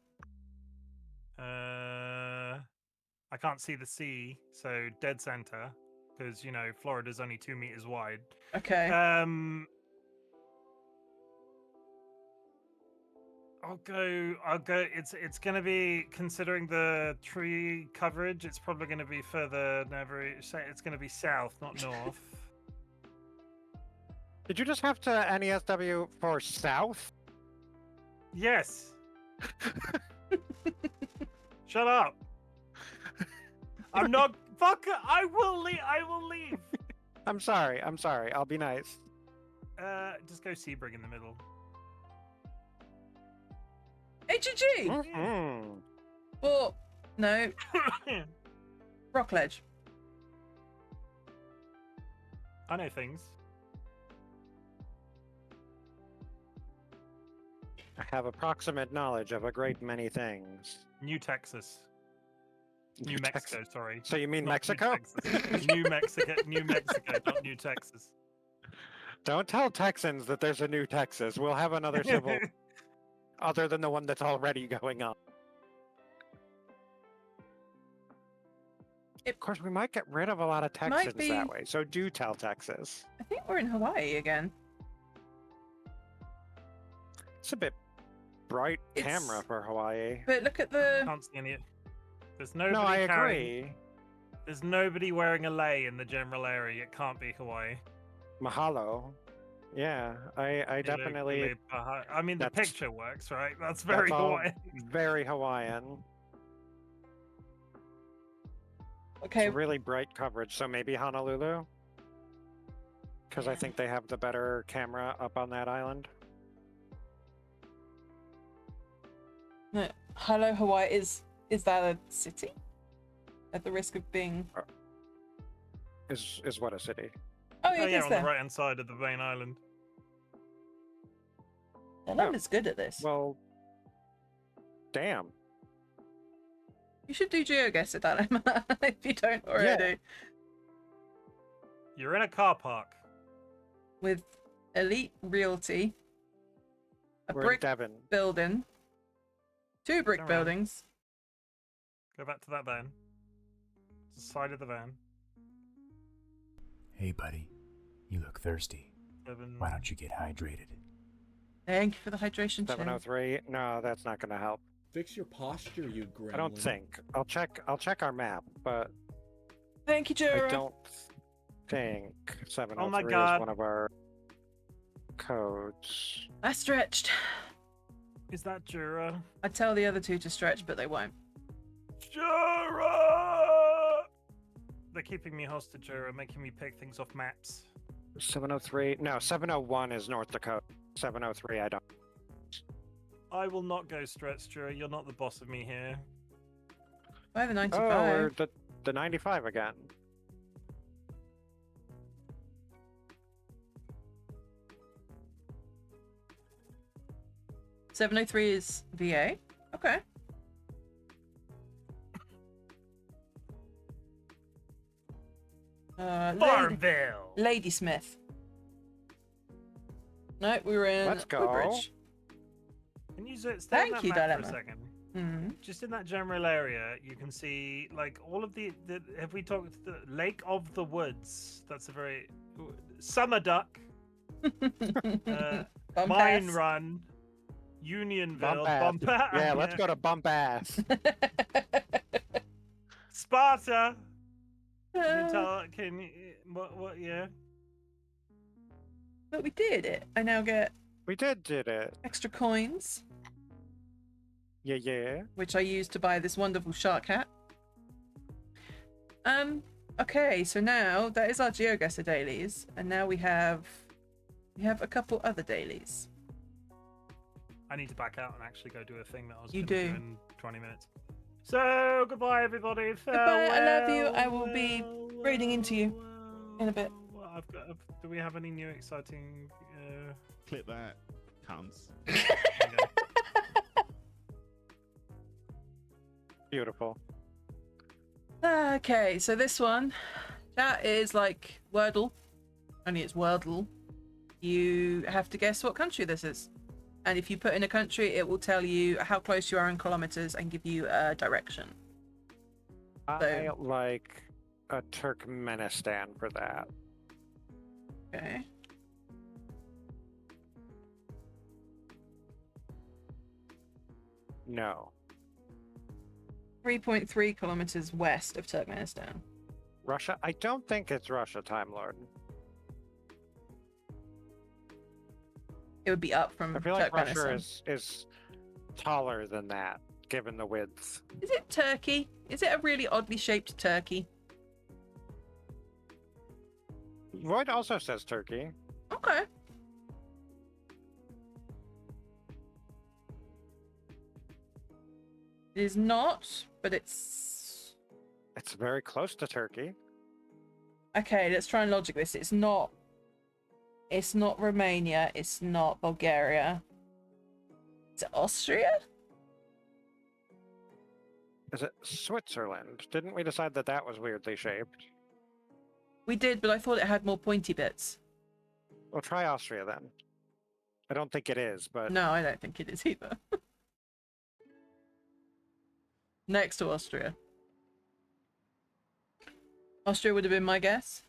I can't see the sea, so dead center, because you know Florida's only 2 meters wide. Okay. I'll go. It's gonna be, considering the tree coverage, it's probably gonna be further. It's gonna be south, not north. Did you just have to NESW for south? Yes. Shut up. I'm not. Fuck. I will leave. I will leave. I'm sorry. I'll be nice. Just go Sebring in the middle. HG! Mm-hmm. Or, no, Rockledge. I know things. I have approximate knowledge of a great many things. New Texas. New Mexico, sorry. So you mean Not Mexico? New Mexico, not New Texas. Don't tell Texans that there's a new Texas. We'll have another civil other than the one that's already going on. Of course, we might get rid of a lot of Texans that way, so do tell Texas. I think we're in Hawaii again. It's a bit bright camera for Hawaii. But look at I the... can't see any. There's nobody No, I carrying- agree. There's nobody wearing a lei in the general area. It can't be Hawaii. Mahalo. Yeah, I definitely... I mean, the that's- picture works, right? That's very that's all Hawaii. very Hawaiian. Okay, It's really bright coverage, so maybe Honolulu? Because I think they have the better camera up on that island. no, hello Hawaii, is that a city? At the risk of being... Is what a city? Oh, yeah, Oh it yeah, is on there. the right hand side of the main island. Alan is good at this. Well, damn. You should do Geoguessr Dailies if you don't already. You're in a car park. With Elite Realty, a We're in brick Devon. building, 2 brick Alright. buildings. Go back to that van. It's the side of the van. Hey, buddy. You look thirsty. Why don't you get hydrated? Thank you for the hydration check. 703. No, that's not going to help. Fix your posture, you gremlin. I don't think. I'll check our map, but Thank you, Jura. I don't think 703 Oh my is God. one of our codes. I stretched. Is that Jura? I tell the other 2 to stretch, but they won't. Jura! They're keeping me hostage, Jura, making me pick things off maps. 703. No, 701 is North Dakota. 703, I don't. I will not go stretch, Jura. You're not the boss of me here. By the 95. Oh, we're the 95 again. Oh, 703 is VA. Okay. Farmville! Ladysmith. No, we were in Let's go. Woodbridge. Can you stay on Thank that you, map for Dilemma. a second? Hmm. Just in that general area, you can see like all of the have we talked the Lake of the Woods? That's a very Summer Duck, Bump Mine ass. Run, Unionville, Bump ass. Bump Ass. Yeah, let's go to Bump Ass. Sparta. Can you tell? Can you what? Yeah. But we did it. I now get We did it. extra coins, Yeah. which I used to buy this wonderful shark hat. Okay, so now that is our Geoguessr dailies, and now we have a couple other dailies. I need to back out and actually go do a thing that I was You gonna do. in 20 minutes. So goodbye, everybody. Goodbye, I love you. I will Farewell, be farewell, raiding into you in a bit. farewell. I've got. Do we have any new exciting? Clip that. Cunts. Beautiful. Okay, so this one That is like Wordle, only it's Wordle. You have to guess what country this is. And if you put in a country, it will tell you how close you are in kilometers and give you a direction. I like a Turkmenistan for that. Okay. No. 3.3 kilometers west of Turkmenistan. Russia? I don't think it's Russia, Time Lord. It would be up from I feel like Turkmenistan. Russia is taller than that, given the width. Is it Turkey? Is it a really oddly shaped turkey? Void also says Turkey. Okay. It is not, but it's... It's very close to Turkey. Okay, let's try and logic this. It's not Romania. It's not Bulgaria. Is it Austria? Is it Switzerland? Didn't we decide that that was weirdly shaped? We did, but I thought it had more pointy bits. Well, try Austria then. I don't think it is, but... No, I don't think it is either. Next to Austria. Austria would have been my guess.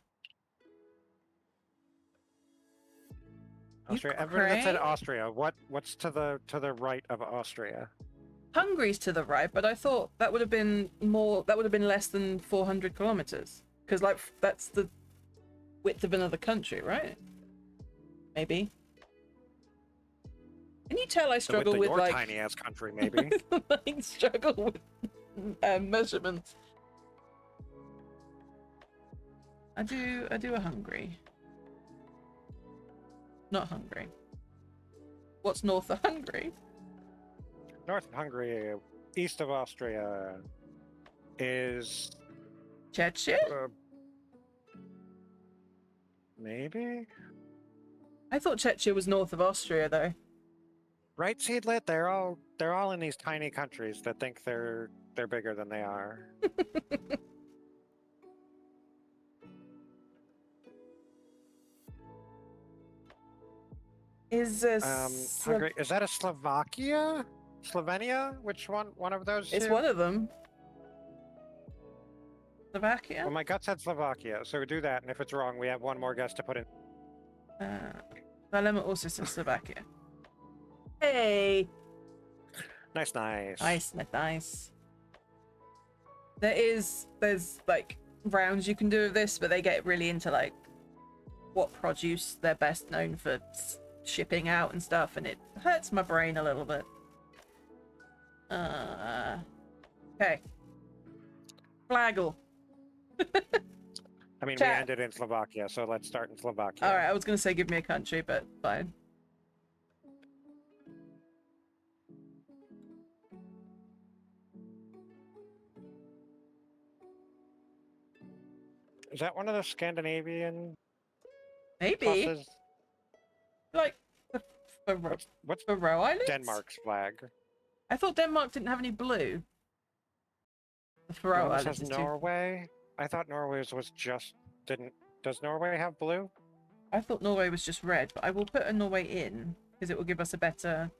Austria. Everyone that said Austria. What's to the right of Austria? Hungary's to the right, but I thought that would have been more. That would have been less than 400 kilometers, because like that's the width of another country, right? Maybe. Can you tell I struggle with your like tiny ass country, maybe? like struggle with measurements. I do a Hungary. Not Hungary. What's north of Hungary? North of Hungary, east of Austria, is Czechia? Maybe? I thought Czechia was north of Austria, though. Right, Seedlit? They're all in these tiny countries that think they're bigger than they are. Is Hungary, is that a Slovakia? Slovenia? Which one? One of those It's two? one of them. Slovakia? Well, my gut said Slovakia, so we do that, and if it's wrong, we have one more guess to put in. Valema also says Slovakia. Hey! Nice. Nice. There's like rounds you can do of this, but they get really into like what produce they're best known for shipping out and stuff, and it hurts my brain a little bit. Okay. Flagel. I mean, Chat. we ended in Slovakia, so let's start in Slovakia. Alright, I was gonna say give me a country, but fine. Is that one of the Scandinavian Maybe. pluses? Like the What's Faroe Islands? Denmark's flag? I thought Denmark didn't have any blue. The Faroe This Islands has is too... Norway. I thought Norway's was just didn't. Does Norway have blue? I thought Norway was just red, but I will put a Norway in because it will give us a better...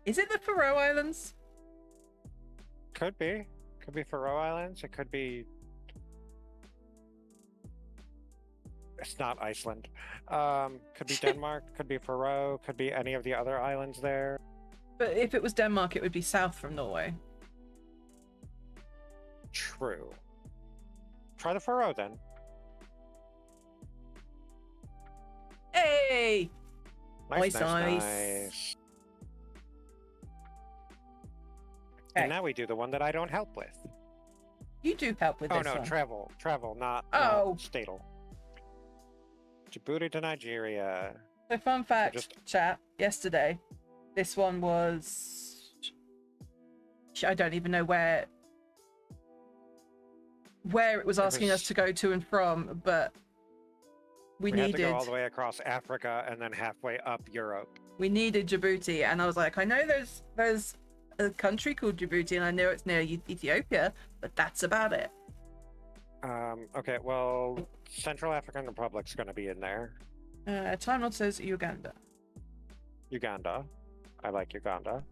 Is it the Faroe Islands? Could be. Could be Faroe Islands. It could be. It's not Iceland. Could be Denmark. Could be Faroe. Could be any of the other islands there. But if it was Denmark, it would be south from Norway. True. Try the Faroe then. Hey! Nice. Nice. And now we do the one that I don't help with. You do help with Oh this no, one. travel, not statal. Djibouti to Nigeria. So fun fact, just- chat, yesterday, this one was... I don't even know where it was asking us to go to and from, but we had to needed... go all the way across Africa and then halfway up Europe. We needed Djibouti, and I was like, I know there's a country called Djibouti, and I know it's near Ethiopia, but that's about it. Okay, well, Central African Republic's going to be in there. Time Lord says Uganda. Uganda. I like Uganda.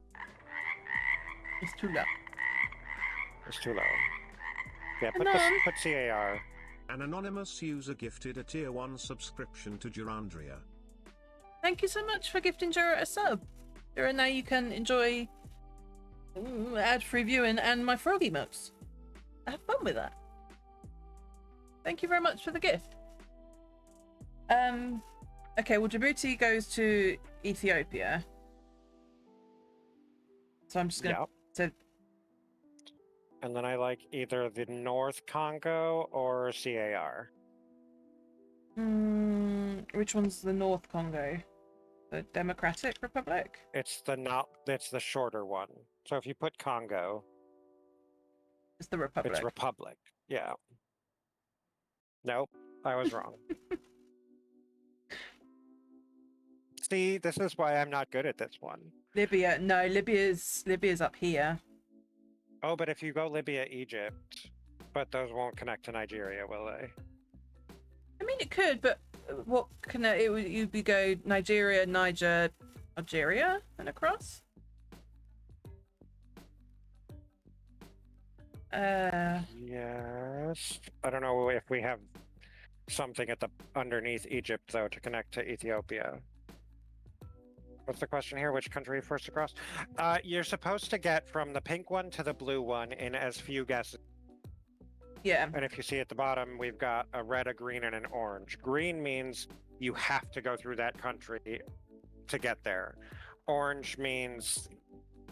It's too low. It's too low. Yeah, Anon. put CAR. An anonymous user gifted a tier 1 subscription to Durandria. Thank you so much for gifting Jura a sub. Jura, now you can enjoy ad-free viewing and my frog emotes. Have fun with that. Thank you very much for the gift. Okay, well, Djibouti goes to Ethiopia. So I'm just gonna And then I like either the North Congo or CAR. which one's the North Congo? The Democratic Republic? It's the shorter one. So if you put Congo, It's the Republic. it's Republic. Yeah. Nope, I was wrong. See, this is why I'm not good at this one. Libya. No, Libya's up here. Oh, but if you go Libya, Egypt, but those won't connect to Nigeria, will they? I mean, it could, but what can it would you'd be go Nigeria, Niger, Algeria, and across? Yes. I don't know if we have something at the underneath Egypt though to connect to Ethiopia. What's the question here? Which country first across? You're supposed to get from the pink one to the blue one in as few guesses. Yeah. And if you see at the bottom, we've got a red, a green, and an orange. Green means you have to go through that country to get there. Orange means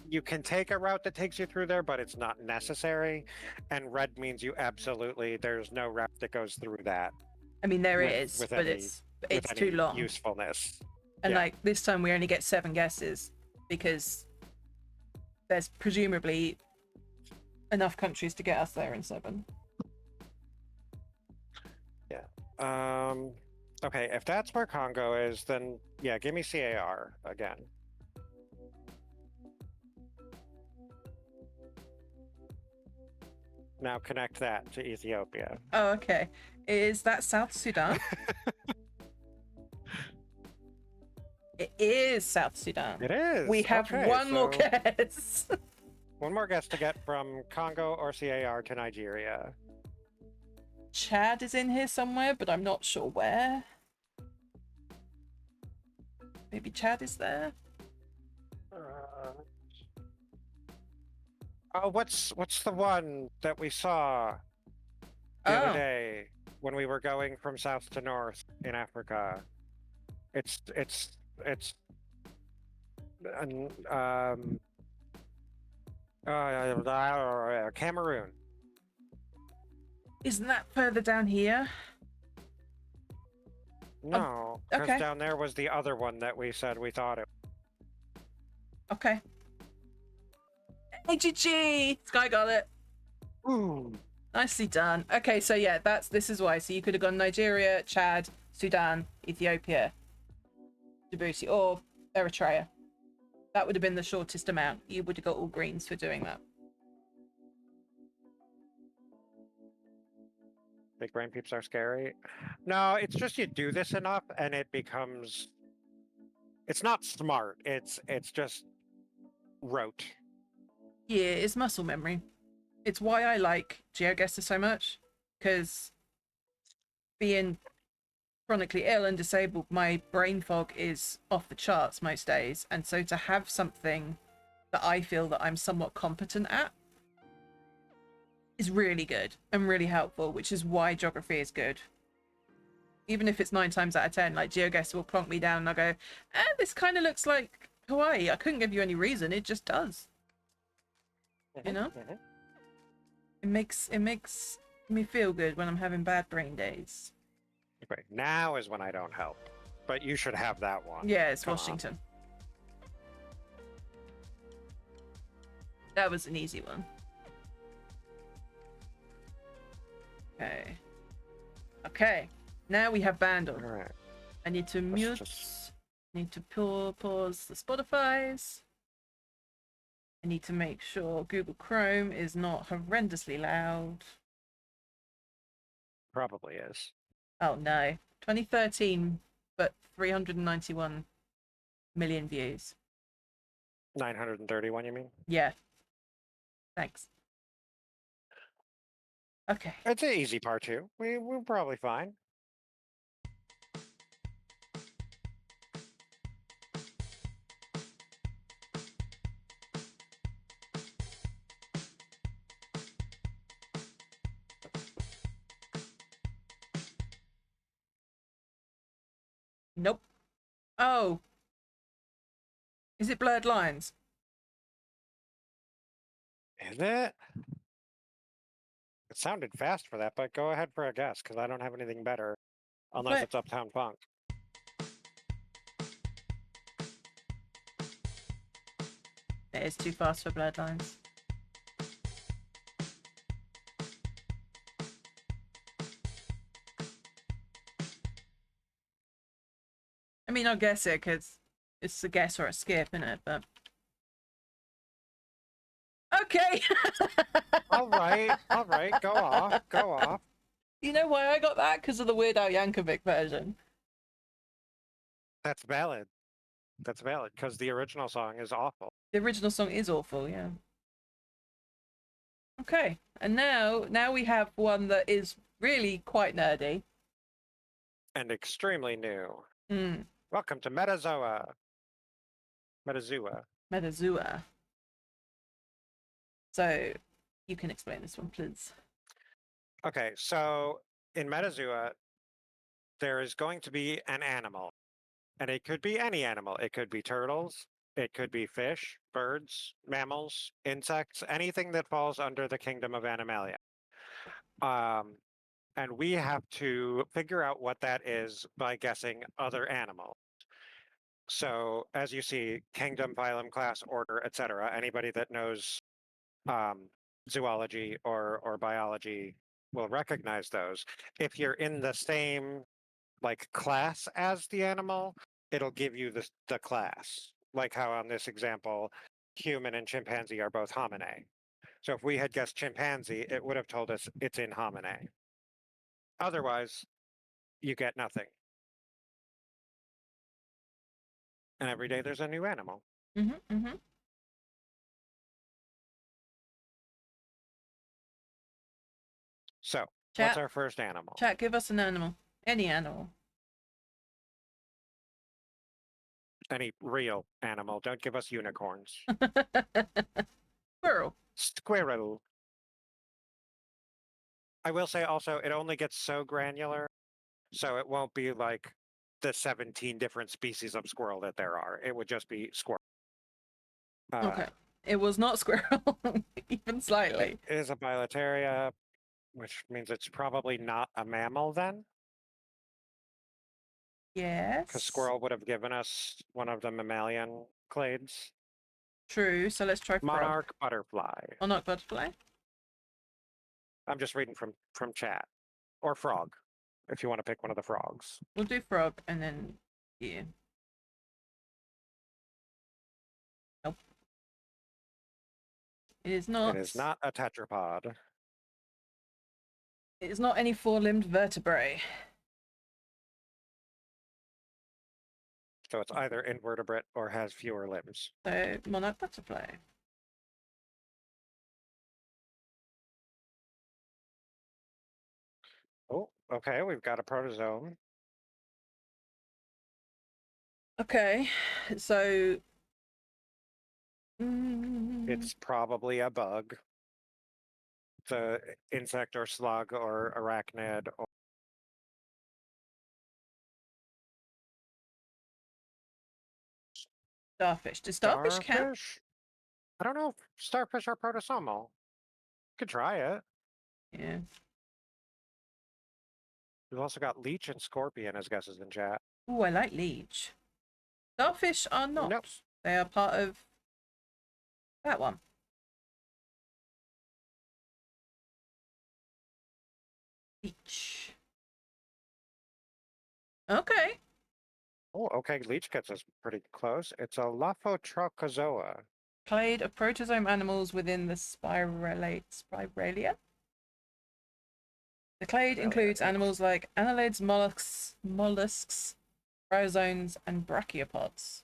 you can take a route that takes you through there, but it's not necessary. And red means you absolutely, there's no route that goes through that. I mean, there is, but it's too long. Usefulness. And Yeah. like this time, we only get 7 guesses because there's presumably enough countries to get us there in 7. Okay, if that's where Congo is, then yeah, give me CAR again. Now connect that to Ethiopia. Oh, okay. Is that South Sudan? It is South Sudan. It is. We have Okay, one more so guess. one more guess to get from Congo or CAR to Nigeria. Chad is in here somewhere, but I'm not sure where. Maybe Chad is there. What's the one that we saw the other day when we were going from south to north in Africa? It's Cameroon. Isn't that further down here? No, because okay. down there was the other one that we said we thought it. Okay. AGG! Sky got it. Ooh. Nicely done. Okay, so yeah, this is why. So you could have gone Nigeria, Chad, Sudan, Ethiopia, Djibouti, or Eritrea. That would have been the shortest amount. You would have got all greens for doing that. Big brain peeps are scary. No, it's just you do this enough and it becomes. It's not smart. It's just rote. Yeah, it's muscle memory. It's why I like Geoguessr so much, because being chronically ill and disabled, my brain fog is off the charts most days, and so to have something that I feel that I'm somewhat competent at is really good and really helpful, which is why geography is good. Even if it's 9 times out of 10, like Geoguessr will plonk me down and I'll go, this kind of looks like Hawaii. I couldn't give you any reason, it just does. You know? It makes me feel good when I'm having bad brain days. Okay, now is when I don't help. But you should have that one. Yeah, it's Come on. Washington. That was an easy one. Okay. Okay. Now we have Bandle. All right. I need to mute. Need to pause the Spotify's. I need to make sure Google Chrome is not horrendously loud. Probably is. Oh no. 2013, but 391 million views. 931, you mean? Yeah. Thanks. Okay. It's an easy part too. We're probably fine. Nope. Oh. Is it blurred lines? Is it? It sounded fast for that, but go ahead for a guess, because I don't have anything better. Unless Play- it's Uptown Funk. It is too fast for blurred lines. I mean, I'll guess it because it's a guess or a skip, isn't it? But okay. All right, go off, go off. You know why I got that? Because of the Weird Al Yankovic version. That's valid. That's valid, because the original song is awful. The original song is awful, yeah. Okay, and now we have one that is really quite nerdy. And extremely new. Hmm. Welcome to Metazoa. Metazua. Metazua. So, you can explain this one, please. Okay, so in Metazoa, there is going to be an animal. And it could be any animal. It could be turtles. It could be fish, birds, mammals, insects, anything that falls under the kingdom of Animalia. And we have to figure out what that is by guessing other animals. So as you see, kingdom, phylum, class, order, etc. Anybody that knows zoology or biology will recognize those. If you're in the same like class as the animal, it'll give you the class. Like how on this example, human and chimpanzee are both homine. So if we had guessed chimpanzee, it would have told us it's in homine. Otherwise, you get nothing. And every day there's a new animal. Mm-hmm, mm-hmm. So, Chat, what's our first animal? Chat, give us an animal. Any animal. Any real animal. Don't give us unicorns. Squirrel. Squirrel. I will say also, it only gets so granular, so it won't be like the 17 different species of squirrel that there are. It would just be squirrel. Okay. It was not squirrel, even slightly. It is a bilateria, which means it's probably not a mammal then, Yes. because squirrel would have given us one of the mammalian clades. True, so let's try frog. Monarch butterfly. Monarch butterfly. I'm just reading from chat. Or frog, if you want to pick one of the frogs. We'll do frog and then yeah. Nope. It is not. It is not a tetrapod. It is not any four-limbed vertebrae. So it's either invertebrate or has fewer limbs. So monarch butterfly. Oh, okay, we've got a protozoan. Okay, so It's probably a bug. It's a insect or slug or arachnid or starfish. Does starfish count? starfish? I don't know if starfish are protosomal. Could try it. Yeah. We've also got leech and scorpion as guesses in chat. Oh, I like leech. Starfish are not. Nope. They are part of that one. Leech. Okay. Oh, okay, leech gets us pretty close. It's a Lophotrochozoa. clade of protozoan animals within the spiralia. The clade includes animals like annelids, mollusks, bryozoans, and brachiopods.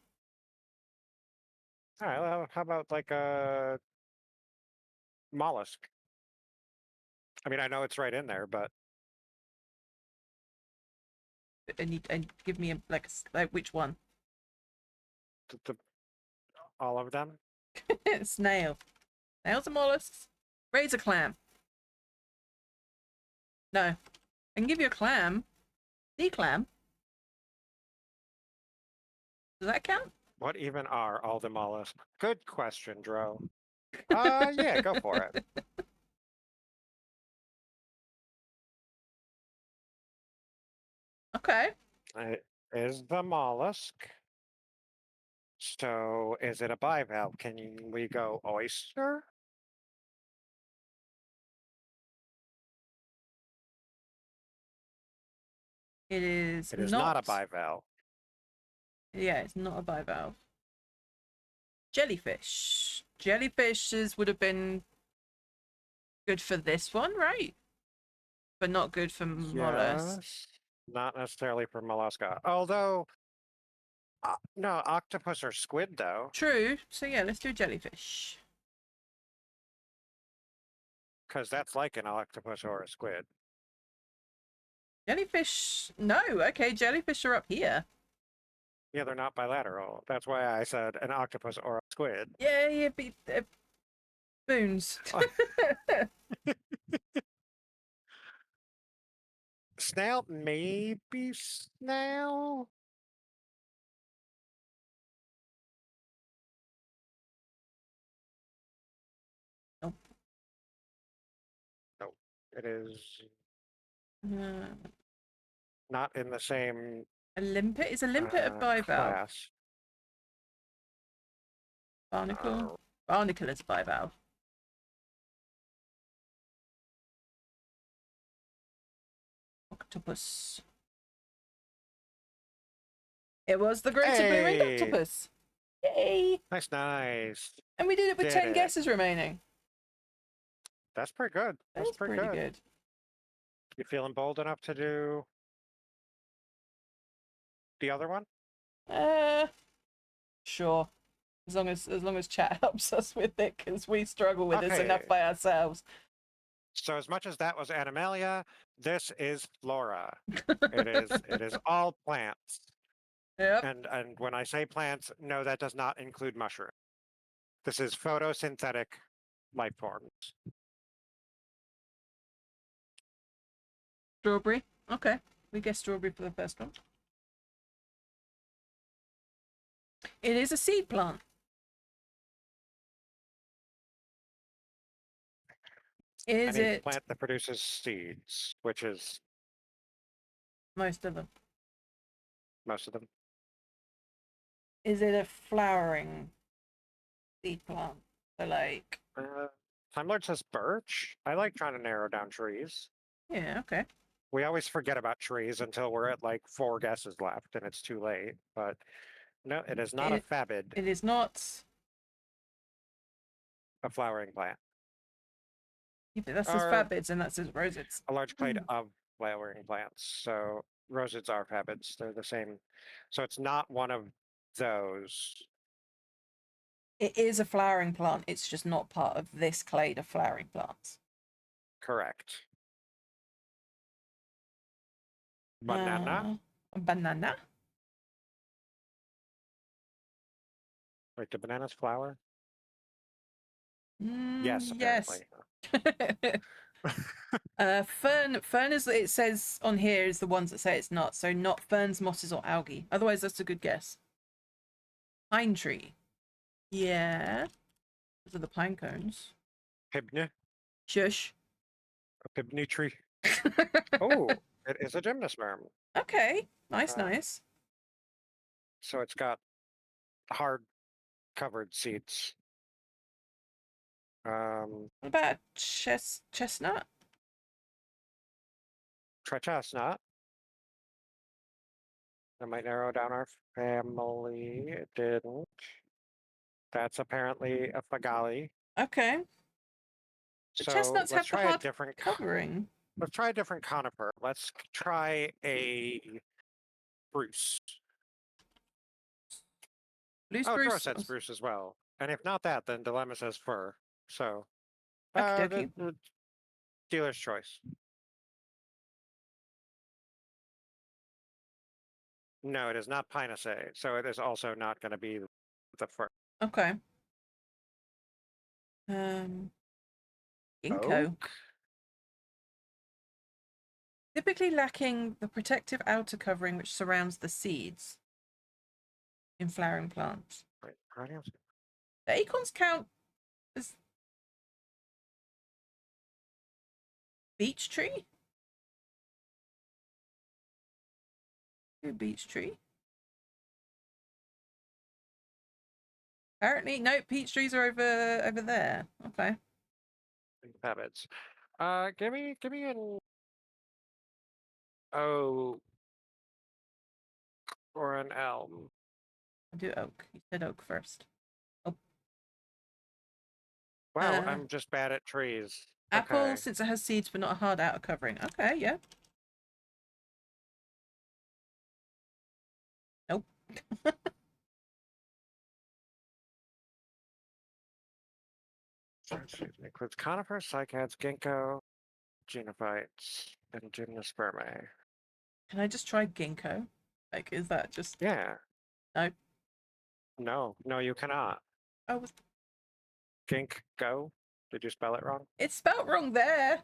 All right, well, how about like a mollusk? I mean, I know it's right in there, but And give me like which one? all of them. Snail. Snails are mollusks. Razor clam. No. I can give you a clam. Sea clam. Does that count? What even are all the mollusks? Good question, Dro. Yeah, go for it. Okay. It is the mollusk. So is it a bivalve? Can we go oyster? It is It is not a bivalve. Yeah, it's not a bivalve. Jellyfish. Jellyfishes would have been good for this one, right? But not good for mollusks. Yes. Not necessarily for mollusca. Although, no, octopus or squid, though. True. So yeah, let's do jellyfish. Because that's like an octopus or a squid. Jellyfish. No. Okay, jellyfish are up here. Yeah, they're not bilateral. That's why I said an octopus or a squid. Yeah, yeah, boons. Snail, maybe snail? Nope. No, it is Uh, not in the same a limpet is a limpet a bivalve. class. Barnacle. Barnacle is a bivalve. Octopus. It was the greater blue-ringed Hey! octopus. Yay! Nice, nice. And we did it with Did 10 it. guesses remaining. That's pretty good. That's That's pretty good. You feeling bold enough to do the other one? Sure. As long as chat helps us with it, because we struggle with this enough Okay. by ourselves. So as much as that was Animalia, this is flora. It is all plants. Yep. And when I say plants, no, that does not include mushroom. This is photosynthetic life forms. Strawberry. Okay. We guessed strawberry for the first one. It is a seed plant. Is Any it plant that produces seeds, which is most of them? most of them. Is it a flowering seed plant? So like, Time Lord says birch. I like trying to narrow down trees. yeah, okay. We always forget about trees until we're at like 4 guesses left and it's too late. But no, it is not a fabid, It is not. a flowering plant. That says fabids and that says rosids. A large clade of flowering plants. So rosids are fabids. They're the same. So it's not one of those. It is a flowering plant. It's just not part of this clade of flowering plants. Correct. Banana? Banana? Wait, do bananas flower? Yes, Yes. apparently. Fern is, it says on here, is the ones that say it's not. So not ferns, mosses, or algae. Otherwise, that's a good guess. Pine tree. Yeah. Those are the pine cones. Pibne? Shush. A pibne tree? Oh, it is a gymnosperm. Okay. Nice, nice. So it's got hard covered seeds. What about chestnut? Chestnut. That might narrow down our family. It didn't. That's apparently a fagali. Okay. The So chestnuts let's have the try a hard different covering. Let's try a different conifer. Let's try a spruce. Blue Oh, Throw spruce. said spruce as well. And if not that, then Dilemma says fir. So, Okie the dokie. dealer's choice. No, it is not Pinacea, so it is also not going to be the fir. Okay. Ginkgo. Oak? Typically lacking the protective outer covering which surrounds the seeds in flowering plants. Wait, perennials? The acorns count as beech tree? Beech tree? Apparently, no, peach trees are over there. Okay. Habits. Give me an oak or an elm. I'll do oak. You said oak first. Oh. Wow, I'm just bad at trees. Apple, Okay. since it has seeds but not a hard outer covering. Okay, yeah. Nope. Includes conifers, cycads, ginkgo, genophytes, and gymnospermae. Can I just try ginkgo? Like, is that just... Yeah. No. No, you cannot. Oh, Ginkgo? Did you spell it wrong? it's spelt wrong there.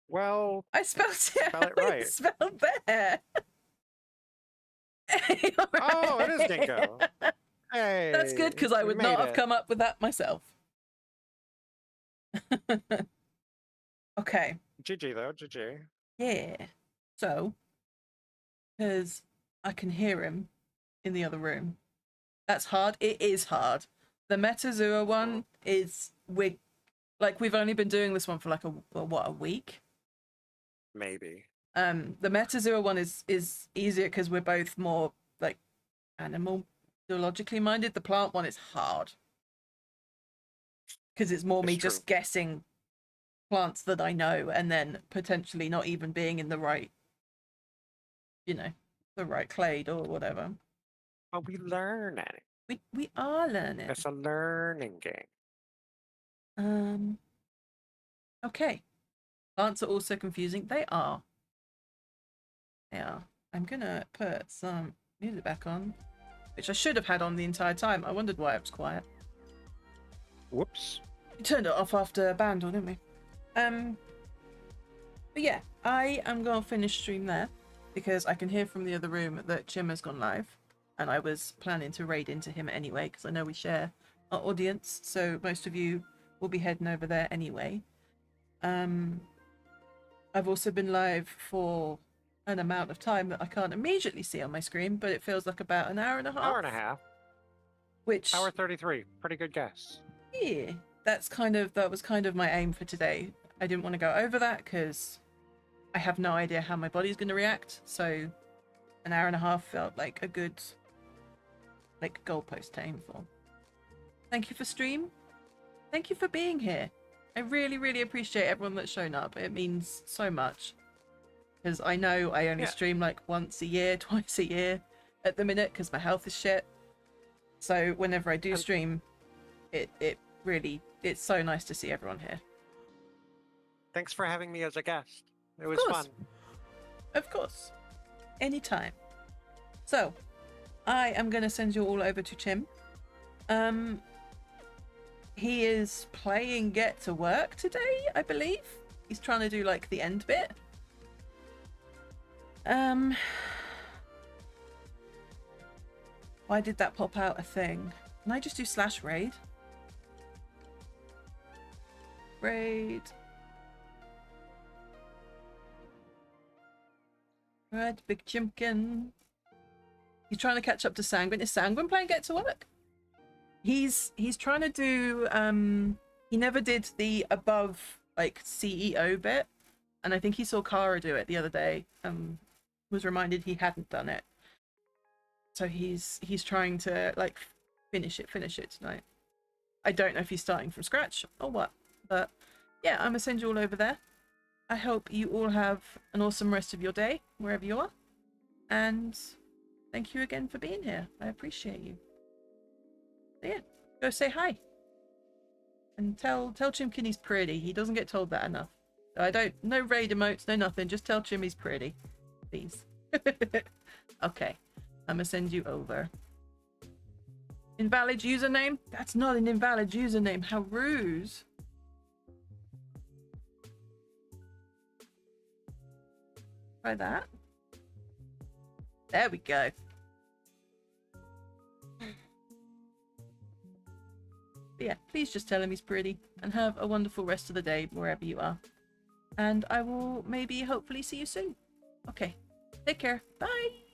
Well, I spelled it. spell it right. It's spelled there. Oh, it is ginkgo. Hey, That's good because I you would made not have it. come up with that myself. Okay. GG though, GG. Yeah. So, because I can hear him in the other room. That's hard. It is hard. The Metazua one is we've only been doing this one for like a week. Maybe. The Metazua one is easier because we're both more like animal zoologically minded. The plant one is hard because it's more me It's just true. guessing plants that I know and then potentially not even being in the right, the right clade or whatever. But we learn at it. We are learning. It's a learning game. Okay. Plants are also confusing. They are. I'm gonna put some music back on, which I should have had on the entire time. I wondered why it was quiet. Whoops. We turned it off after Bandle, didn't we? But yeah, I am gonna finish stream there because I can hear from the other room that Chim has gone live, and I was planning to raid into him anyway because I know we share our audience, so most of you will be heading over there anyway. I've also been live for an amount of time that I can't immediately see on my screen, but it feels like about an hour and a half. Hour and a half. Which Hour 33. Pretty good guess. yeah, that was kind of my aim for today. I didn't want to go over that because I have no idea how my body's going to react. So an hour and a half felt like a good goalpost to aim for. Thank you for stream. Thank you for being here. I really, really appreciate everyone that's shown up. It means so much. Because I know I only stream like once a year, twice a year at the minute because my health is shit. So whenever I do stream, it's so nice to see everyone here. Thanks for having me as a guest. It was fun. Of course. Anytime. So, I am going to send you all over to Chim. He is playing Get to Work today, I believe. He's trying to do like the end bit. Why did that pop out a thing? Can I just do /raid? Raid. Right, Big Chimkin. He's trying to catch up to Sanguine. Is Sanguine playing Get to Work? He's trying to do he never did the above like CEO bit, and I think he saw Kara do it the other day and was reminded he hadn't done it. So he's trying to like finish it tonight. I don't know if he's starting from scratch or what, but yeah, I'm gonna send you all over there. I hope you all have an awesome rest of your day, wherever you are. And thank you again for being here. I appreciate you. So yeah, go say hi. And tell Chimkin he's pretty. He doesn't get told that enough. So no raid emotes, no nothing. Just tell Chim he's pretty. Please. Okay. I'm gonna send you over. Invalid username? That's not an invalid username. How rude. Try that. There we go. But yeah, please just tell him he's pretty and have a wonderful rest of the day wherever you are. And I will maybe hopefully see you soon. Okay. Take care. Bye.